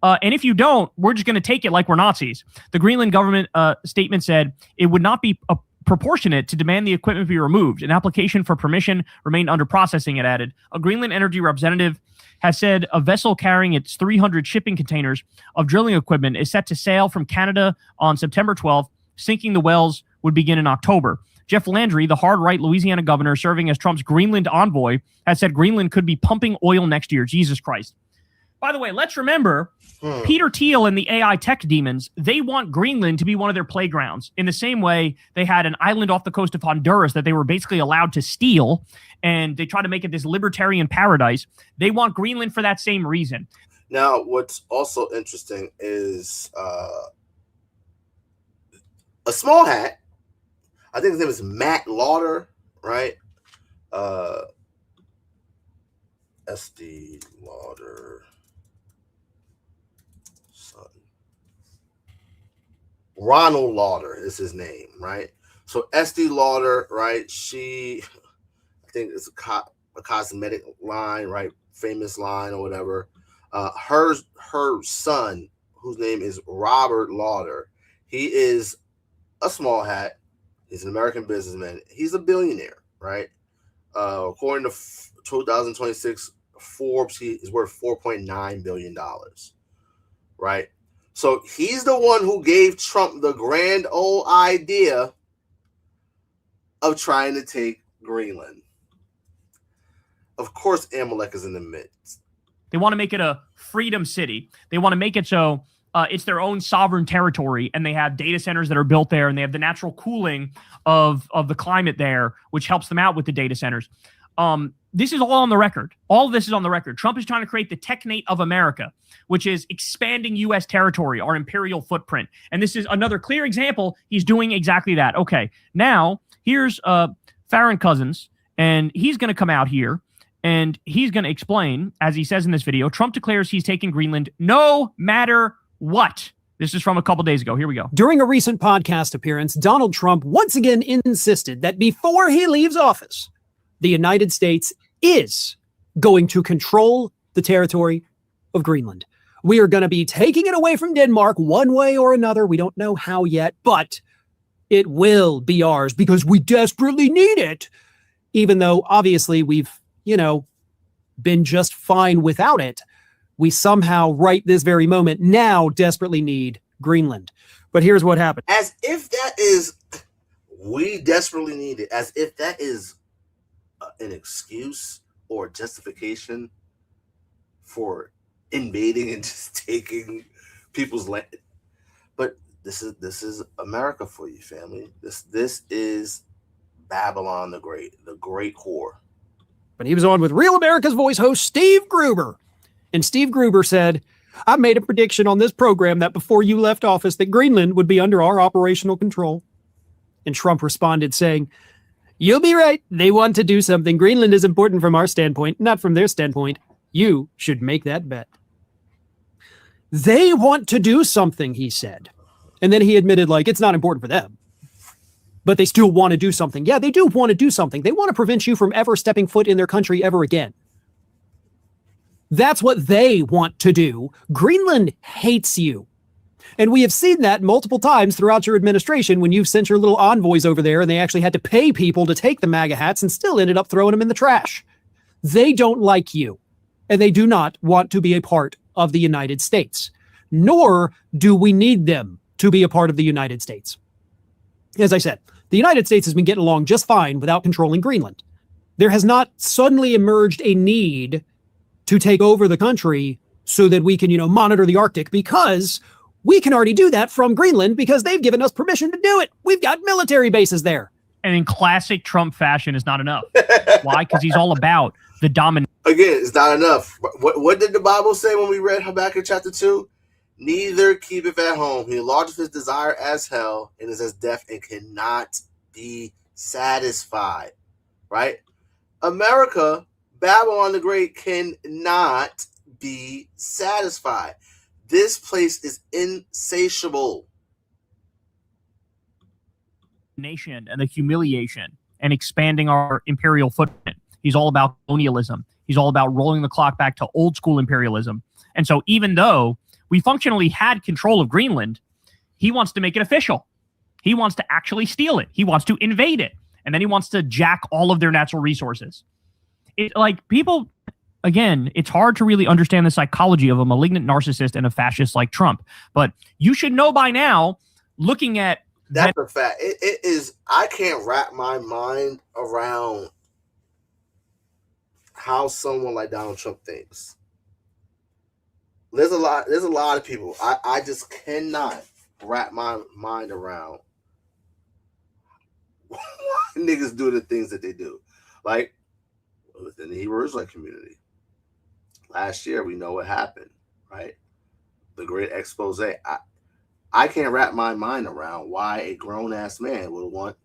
and if you don't, we're just going to take it like we're Nazis. The Greenland government statement said it would not be proportionate to demand the equipment be removed. An application for permission remained under processing, it added. A Greenland energy representative has said a vessel carrying its 300 shipping containers of drilling equipment is set to sail from Canada on September 12th. Sinking the wells would begin in October. Jeff Landry, the hard-right Louisiana governor serving as Trump's Greenland envoy, has said Greenland could be pumping oil next year. Jesus Christ. By the way, let's remember, Peter Thiel and the AI tech demons, they want Greenland to be one of their playgrounds. In the same way, they had an island off the coast of Honduras that they were basically allowed to steal, and they try to make it this libertarian paradise. They want Greenland for that same reason. Now, what's also interesting is a small hat. I think his name is Matt Lauder, right? SD Lauder. Ronald Lauder is his name, right? So SD Lauder, right? I think it's a cosmetic line, right? Famous line or whatever. Her son, whose name is Robert Lauder, he is a small hat. He's an American businessman. He's a billionaire, right? According to 2026 Forbes, he is worth $4.9 billion, right? So he's the one who gave Trump the grand old idea of trying to take Greenland. Of course, Amalek is in the midst. They want to make it a freedom city. They want to make it so it's their own sovereign territory, and they have data centers that are built there, and they have the natural cooling of the climate there, which helps them out with the data centers. This is all on the record. All of this is on the record. Trump is trying to create the technate of America, which is expanding U.S. territory, our imperial footprint. And this is another clear example. He's doing exactly that. Okay, now here's Farron Cousins, and he's going to come out here, and he's going to explain, as he says in this video, Trump declares he's taking Greenland no matter what. This is from a couple days ago. Here we go. During a recent podcast appearance, Donald Trump once again insisted that before he leaves office, the United States is going to control the territory of Greenland. We are going to be taking it away from Denmark one way or another. We don't know how yet, but it will be ours because we desperately need it. Even though obviously we've, been just fine without it. We somehow, right this very moment, now desperately need Greenland. But here's what happened. As if that is, we desperately need it. As if that is an excuse or justification for invading and just taking people's land. But this is America for you, family. This is Babylon the great whore. But he was on with Real America's Voice host Steve Gruber. And Steve Gruber said, I made a prediction on this program that before you left office that Greenland would be under our operational control. And Trump responded saying, you'll be right. They want to do something. Greenland is important from our standpoint, not from their standpoint. You should make that bet. They want to do something, he said. And then he admitted, it's not important for them. But they still want to do something. Yeah, they do want to do something. They want to prevent you from ever stepping foot in their country ever again. That's what they want to do. Greenland hates you. And we have seen that multiple times throughout your administration when you've sent your little envoys over there and they actually had to pay people to take the MAGA hats and still ended up throwing them in the trash. They don't like you. And they do not want to be a part of the United States. Nor do we need them to be a part of the United States. As I said, the United States has been getting along just fine without controlling Greenland. There has not suddenly emerged a need to take over the country so that we can, monitor the Arctic, because we can already do that from Greenland because they've given us permission to do it. We've got military bases there. And in classic Trump fashion, is not enough. Why? Because he's all about the dominance. Again, it's not enough. What did the Bible say when we read Habakkuk chapter 2? Neither keepeth at home. He enlargeth his desire as hell and is as deaf and cannot be satisfied. Right? America, Babylon the Great, cannot be satisfied. This place is insatiable. Nation and the humiliation and expanding our imperial footprint. He's all about colonialism. He's all about rolling the clock back to old school imperialism. And so even though we functionally had control of Greenland, he wants to make it official. He wants to actually steal it. He wants to invade it. And then he wants to jack all of their natural resources. People, again, it's hard to really understand the psychology of a malignant narcissist and a fascist like Trump. But you should know by now, looking at that's a fact. It is. I can't wrap my mind around how someone like Donald Trump thinks. There's a lot of people. I just cannot wrap my mind around why niggas do the things that they do. Like within the Hebrew Israelite community. Last year, we know what happened, right? The great expose. I can't wrap my mind around why a grown-ass man would want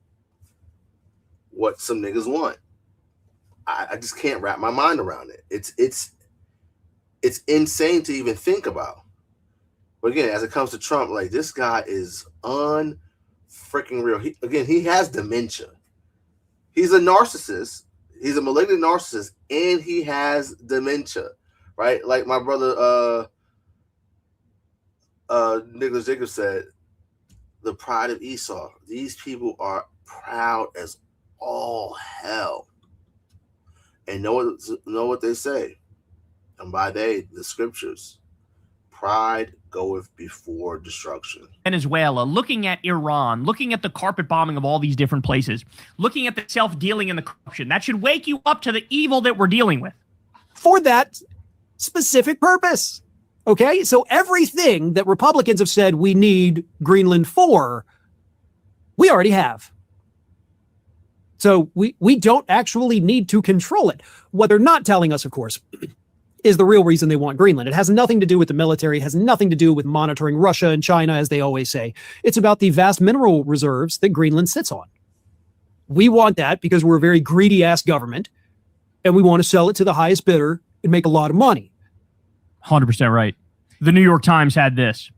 what some niggas want. I just can't wrap my mind around it. It's insane to even think about. But again, as it comes to Trump, like, this guy is unfreaking real. He has dementia. He's a narcissist. He's a malignant narcissist, and he has dementia, right? Like my brother Nicholas Jacobs said, the pride of Esau. These people are proud as all hell. And know what they say. And by they, the scriptures, pride goeth before destruction. Venezuela, looking at Iran, looking at the carpet bombing of all these different places, looking at the self-dealing and the corruption, that should wake you up to the evil that we're dealing with. For that specific purpose. Okay? So everything that Republicans have said we need Greenland for, we already have. So we don't actually need to control it. What they're not telling us, of course, is the real reason they want Greenland. It has nothing to do with the military. It has nothing to do with monitoring Russia and China, as they always say. It's about the vast mineral reserves that Greenland sits on. We want that because we're a very greedy-ass government, and we want to sell it to the highest bidder and make a lot of money. 100% right. The New York Times had this.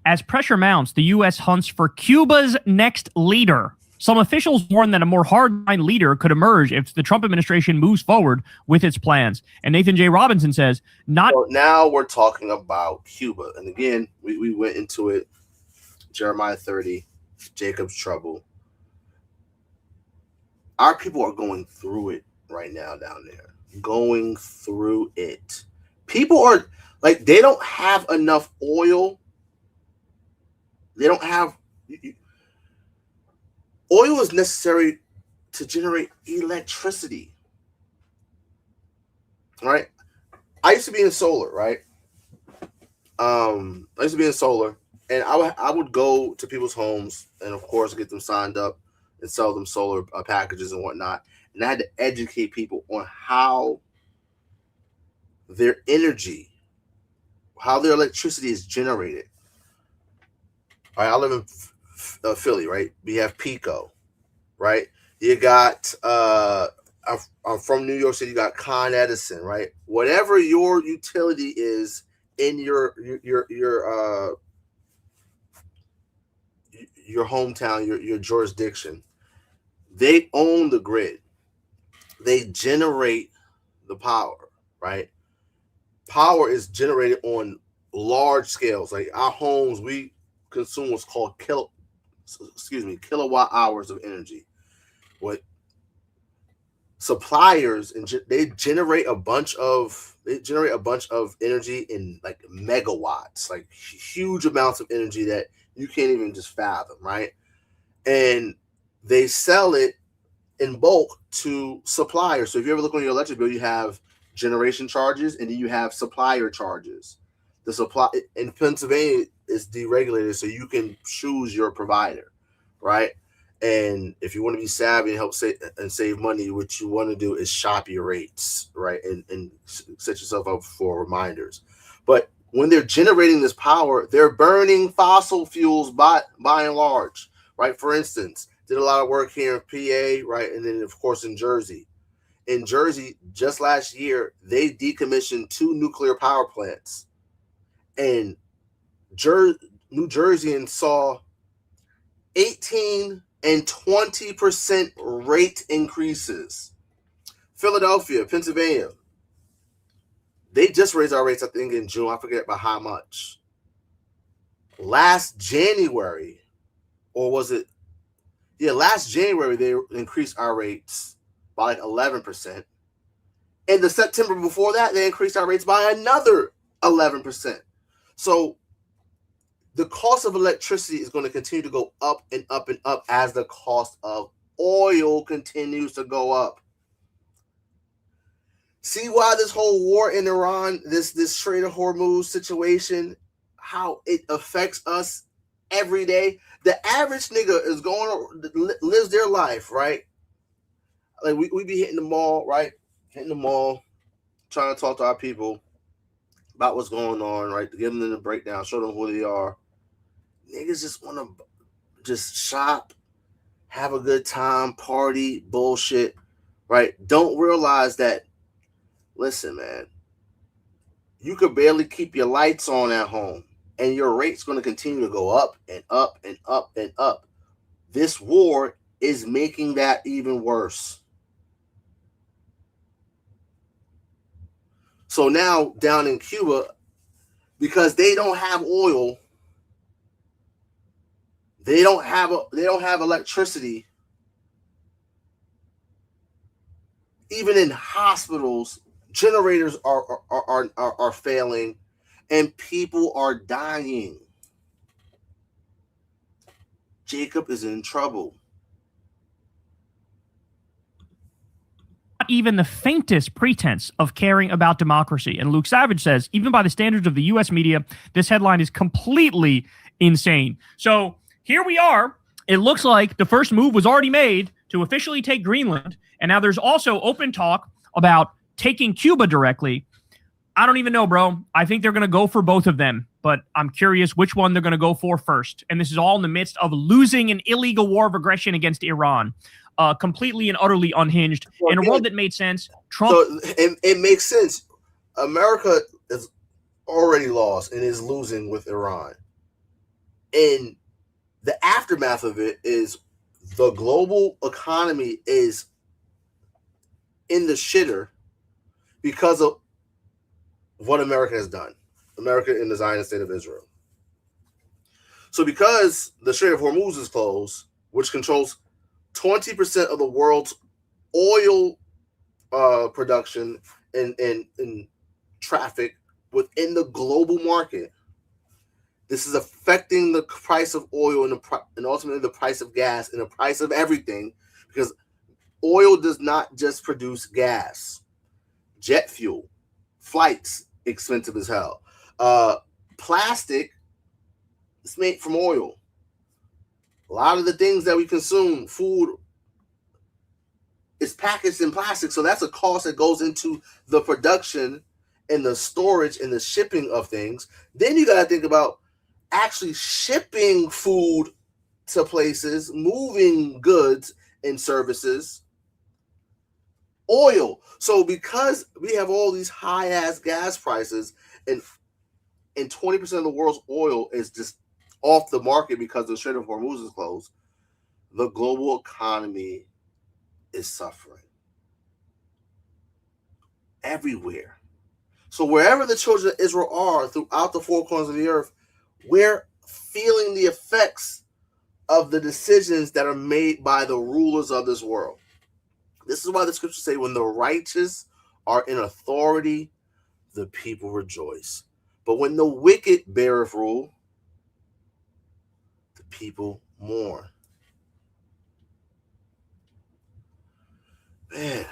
As pressure mounts, the U.S. hunts for Cuba's next leader. Some officials warn that a more hardline leader could emerge if the Trump administration moves forward with its plans. And Nathan J. Robinson says, So now we're talking about Cuba. And again, we went into it. Jeremiah 30, Jacob's trouble. Our people are going through it right now down there. Going through it. People are, like, they don't have enough oil. They don't have... Oil is necessary to generate electricity, right? I used to be in solar, right? I used to be in solar, and I would go to people's homes and, of course, get them signed up and sell them solar packages and whatnot. And I had to educate people on how their energy, how their electricity is generated. All right, I live in Philly, right? We have Pico, right? You got I'm from New York City. You got Con Edison, right? Whatever your utility is in your hometown, your jurisdiction, they own the grid. They generate the power, right? Power is generated on large scales. Like our homes, we consume what's called kilowatt hours of energy. What suppliers and they generate a bunch of energy in like megawatts, like huge amounts of energy that you can't even just fathom, right? And they sell it in bulk to suppliers. So if you ever look on your electric bill, you have generation charges and then you have supplier charges. The supply in Pennsylvania is deregulated, so you can choose your provider, right? And if you want to be savvy and help save money, what you want to do is shop your rates, right? And set yourself up for reminders. But when they're generating this power, they're burning fossil fuels by and large, right? For instance, did a lot of work here in PA, right? And then, of course, in Jersey. In Jersey, just last year, they decommissioned 2 nuclear power plants. And New Jerseyans saw 18 and 20% rate increases. Philadelphia, Pennsylvania, they just raised our rates, I think, in June. I forget by how much. Last January, or was it? Yeah, last January they increased our rates by like 11%. And the September before that, they increased our rates by another 11%. So the cost of electricity is going to continue to go up and up and up as the cost of oil continues to go up. See why this whole war in Iran, this Strait of Hormuz situation, how it affects us every day. The average nigga is lives their life, right? Like we be hitting the mall, right? Hitting the mall, trying to talk to our people about what's going on, right? To give them the breakdown, show them who they are. Niggas just want to just shop, have a good time, party, bullshit, right? Don't realize that, listen, man, you could barely keep your lights on at home, and your rate's going to continue to go up and up and up and up. This war is making that even worse. So now down in Cuba, because they don't have oil, they don't have electricity. Even in hospitals, generators are failing, and people are dying. Jacob is in trouble. Not even the faintest pretense of caring about democracy. And Luke Savage says, even by the standards of the U.S. media, this headline is completely insane. So here we are. It looks like the first move was already made to officially take Greenland. And now there's also open talk about taking Cuba directly. I don't even know, bro. I think they're going to go for both of them, but I'm curious which one they're going to go for first. And this is all in the midst of losing an illegal war of aggression against Iran. Completely and utterly unhinged. In a world that made sense, Trump... So it makes sense. America is already lost and is losing with Iran. And the aftermath of it is the global economy is in the shitter because of what America has done. America in the Zionist state of Israel. So because the Strait of Hormuz is closed, which controls 20% of the world's oil production and traffic within the global market, this is affecting the price of oil and ultimately the price of gas and the price of everything, because oil does not just produce gas. Jet fuel, flights, expensive as hell. Plastic is made from oil. A lot of the things that we consume, food, is packaged in plastic. So that's a cost that goes into the production and the storage and the shipping of things. Then you got to think about actually shipping food to places, moving goods and services. Oil. So because we have all these high-ass gas prices and 20% of the world's oil is just off the market because the Strait of Hormuz is closed, the global economy is suffering everywhere. So wherever the children of Israel are throughout the four corners of the earth, we're feeling the effects of the decisions that are made by the rulers of this world. This is why the scriptures say, when the righteous are in authority, the people rejoice. But when the wicked beareth rule, the people mourn. Man,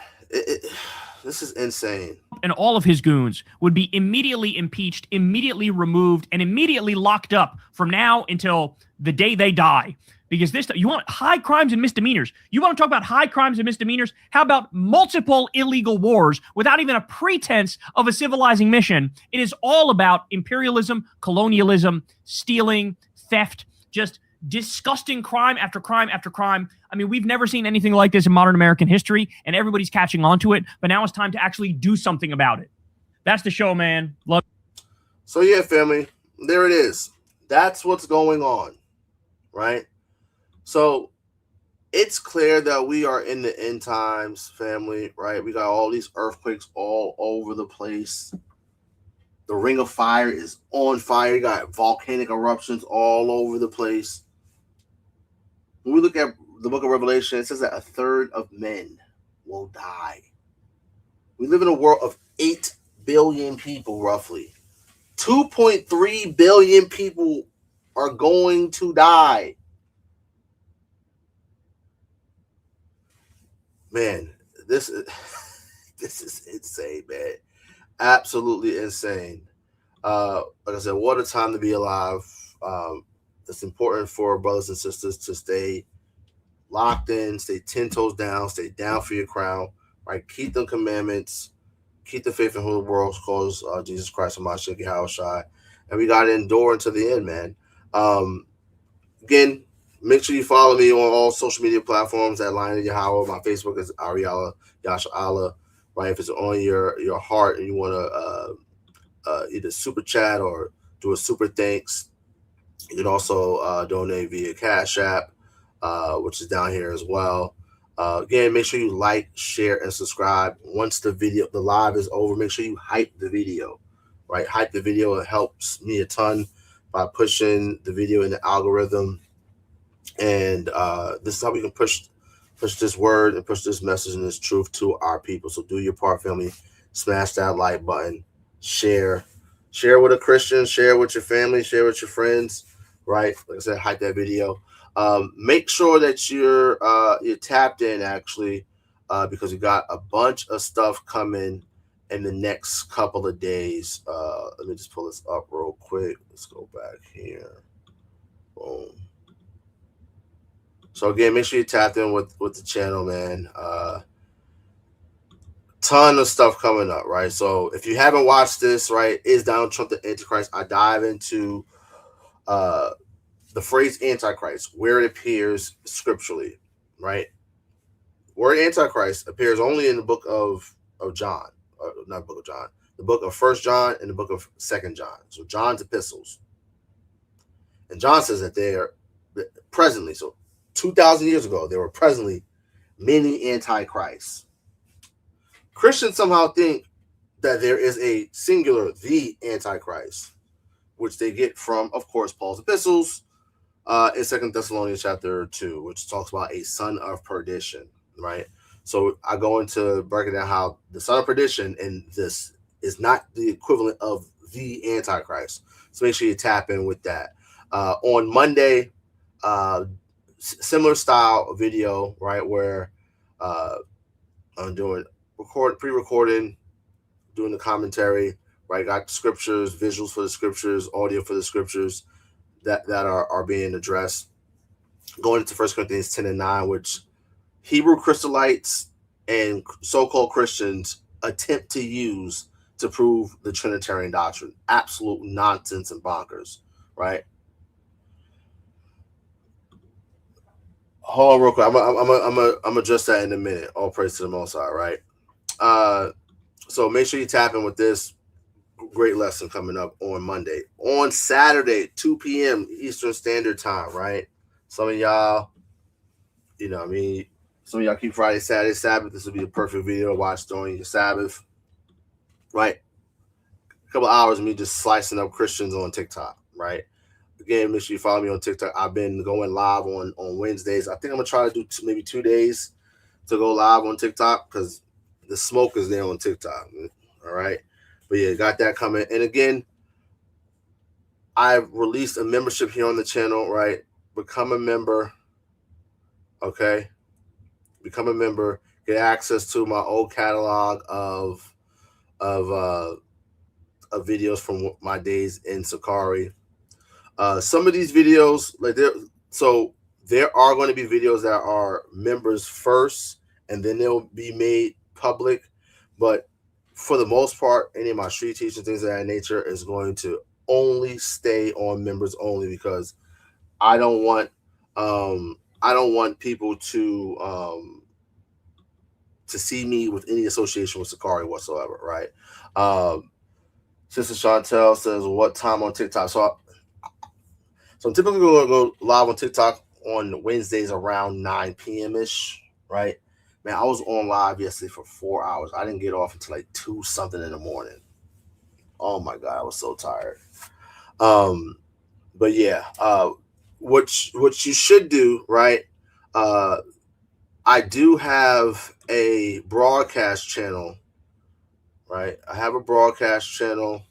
this is insane. And all of his goons would be immediately impeached, immediately removed, and immediately locked up from now until the day they die. Because you want high crimes and misdemeanors. You want to talk about high crimes and misdemeanors? How about multiple illegal wars without even a pretense of a civilizing mission? It is all about imperialism, colonialism, stealing, theft, just disgusting crime after crime after crime. I mean, we've never seen anything like this in modern American history, and everybody's catching on to it. But now it's time to actually do something about it. That's the show, man. Love. So yeah, family, there it is. That's what's going on, right? So it's clear that we are in the end times, family, right? We got all these earthquakes all over the place. The ring of fire is on fire. You got volcanic eruptions all over the place. when we look at the book of Revelation, it says that a third of men will die. We live in a world of 8 billion people, roughly. 2.3 billion people are going to die. Man, this is insane, man. Absolutely insane. Like I said, what a time to be alive. It's important for brothers and sisters to stay locked in, stay 10 toes down, stay down for your crown, right? Keep the commandments, keep the faith in who the world calls Jesus Christ and Yahawashi. And we got to endure until the end, man. Again, make sure you follow me on all social media platforms at LionOfYahawah. My Facebook is Yasharahla, right? If it's on your heart and you want to either super chat or do a super thanks, you can also donate via Cash App, which is down here as well. Again, make sure you like, share, and subscribe. Once the live is over, make sure you hype the video, right? Hype the video. It helps me a ton by pushing the video in the algorithm. And this is how we can push this word and push this message and this truth to our people. So do your part, family. Smash that like button. Share with a Christian. Share with your family. Share with your friends. Right? Like I said, hype that video. Make sure that you're tapped in, actually, because we got a bunch of stuff coming in the next couple of days. Let me just pull this up real quick. Let's go back here. Boom. So again, make sure you tapped in with the channel, man. Ton of stuff coming up, right? So if you haven't watched this, right, is Donald Trump the Antichrist? I dive into the phrase Antichrist, where it appears scripturally, right? Word Antichrist appears only in the book of John, not book of John, the book of 1 John and the book of 2 John. So John's epistles. And John says that they are presently, so 2,000 years ago, there were presently many antichrists. Christians somehow think that there is a singular, the Antichrist, which they get from, of course, Paul's epistles in 2 Thessalonians chapter 2, which talks about a son of perdition, right? So I go into breaking down how the son of perdition in this is not the equivalent of the Antichrist. So make sure you tap in with that. On Monday, similar style video, right, where I'm doing pre-recording, doing the commentary, right? Got scriptures, visuals for the scriptures, audio for the scriptures that are being addressed. Going into 1 Corinthians 10 and 9, which Hebrew Christolites and so-called Christians attempt to use to prove the Trinitarian doctrine. Absolute nonsense and bonkers, right? Hold on real quick. I'm address that in a minute. All praise to the Most High, right? So make sure you tap in with this great lesson coming up on Monday. On Saturday, 2 p.m. Eastern Standard Time, right? Some of y'all, some of y'all keep Friday, Saturday, Sabbath. This will be a perfect video to watch during your Sabbath, right? A couple hours of me just slicing up Christians on TikTok, right? Again, make sure you follow me on TikTok. I've been going live on Wednesdays. I think I'm going to try to do maybe 2 days to go live on TikTok because the smoke is there on TikTok. All right. But yeah, got that coming. And again, I've released a membership here on the channel, right? Become a member. Okay. Become a member. Get access to my old catalog of videos from my days in Sakari. Some of these videos, there are going to be videos that are members first, and then they'll be made public. But for the most part, any of my street teaching, things of that nature, is going to only stay on members only, because I don't want people to see me with any association with Sakari whatsoever, right? Sister Chantel says, "What time on TikTok?" So I'm typically going to go live on TikTok on Wednesdays around 9 p.m. ish, right? Man, I was on live yesterday for 4 hours. I didn't get off until like 2 something in the morning. Oh my God, I was so tired. But yeah, what you should do, right, I do have a broadcast channel, right? I have a broadcast channel.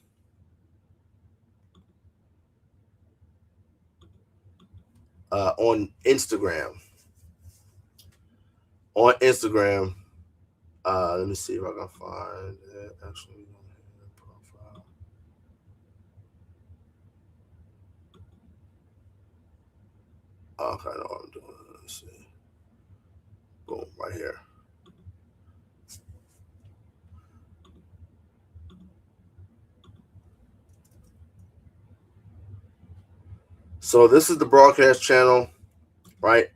On Instagram. Let me see if I can find it. Actually, profile. Okay, I know what I'm doing. Let's see. Boom, right here. So this is the broadcast channel, right?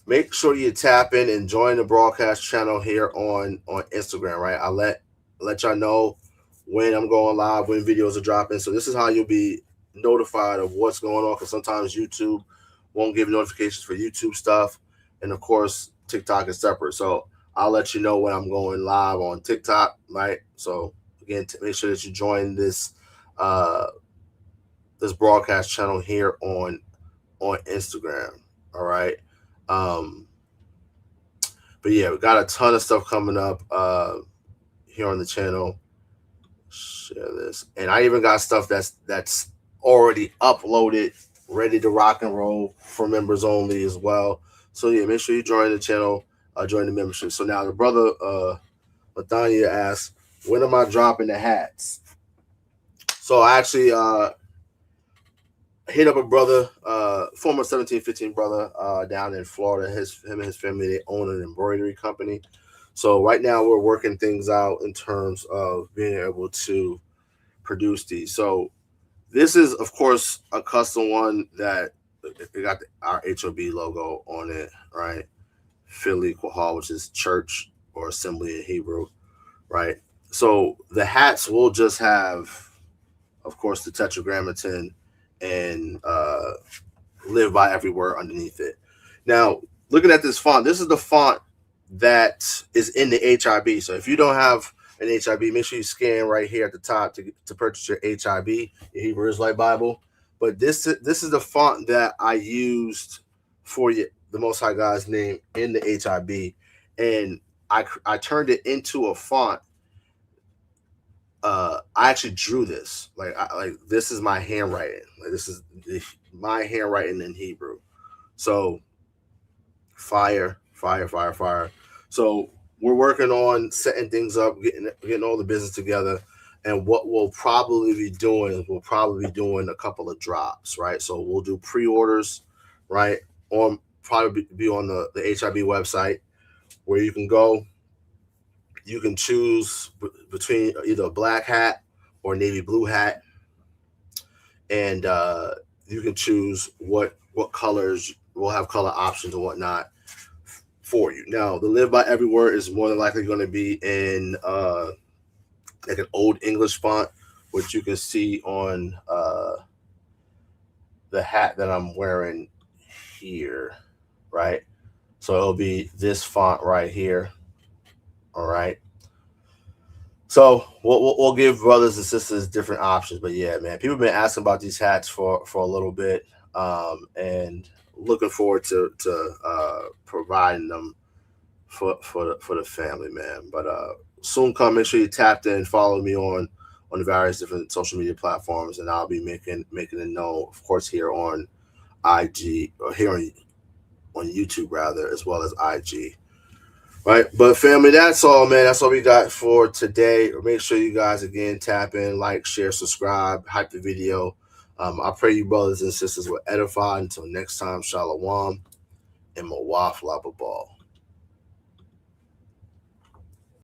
Make sure you tap in and join the broadcast channel here on Instagram, right? I let y'all know when I'm going live, when videos are dropping. So this is how you'll be notified of what's going on, because sometimes YouTube won't give notifications for YouTube stuff, and of course TikTok is separate. So I'll let you know when I'm going live on TikTok, right? So again, make sure that you join this this broadcast channel here on Instagram. All right. But yeah, we got a ton of stuff coming up here on the channel. Share this, and I even got stuff that's already uploaded, ready to rock and roll for members only as well. So yeah, make sure you join the channel, join the membership. So now the brother Matawathya asks, when am I dropping the hats? So I actually hit up a brother, former 1715 brother down in Florida. Him and his family, they own an embroidery company. So right now we're working things out in terms of being able to produce these. So this is, of course, a custom one that it got our HOB logo on it, right? Philly Quahal, which is church or assembly in Hebrew, right? So the hats will just have, of course, the tetragrammaton and live by every word underneath it. Now, looking at this font, this is the font that is in the HIB. So if you don't have an HIB, make sure you scan right here at the top to purchase your HIB, your Hebrew Israelite Bible. But this is the font that I used for the Most High God's name in the HIB, and I turned it into a font. I actually drew this. Like this is my handwriting. Like this is my handwriting in Hebrew. So fire. So we're working on setting things up, getting all the business together. And what we'll probably be doing is a couple of drops, right? So we'll do pre-orders, right? Probably be on the HIB website where you can go. You can choose between either a black hat or navy blue hat, and you can choose what colors. We'll have color options and whatnot for you. Now, the live by every word is more than likely going to be in like an old English font, which you can see on the hat that I'm wearing here, right? So it'll be this font right here. All right. So we'll give brothers and sisters different options. But yeah, man, people have been asking about these hats for a little bit, and looking forward to providing them for the family, man. But soon come, make sure you tapped in, follow me on the various different social media platforms, and I'll be making it known, of course, here on IG, or here on YouTube rather, as well as IG. Right, but family, that's all, man. That's all we got for today. Make sure you guys again tap in, like, share, subscribe, hype the video. I pray you brothers and sisters will edify. Until next time, Shalawam and Matawathya.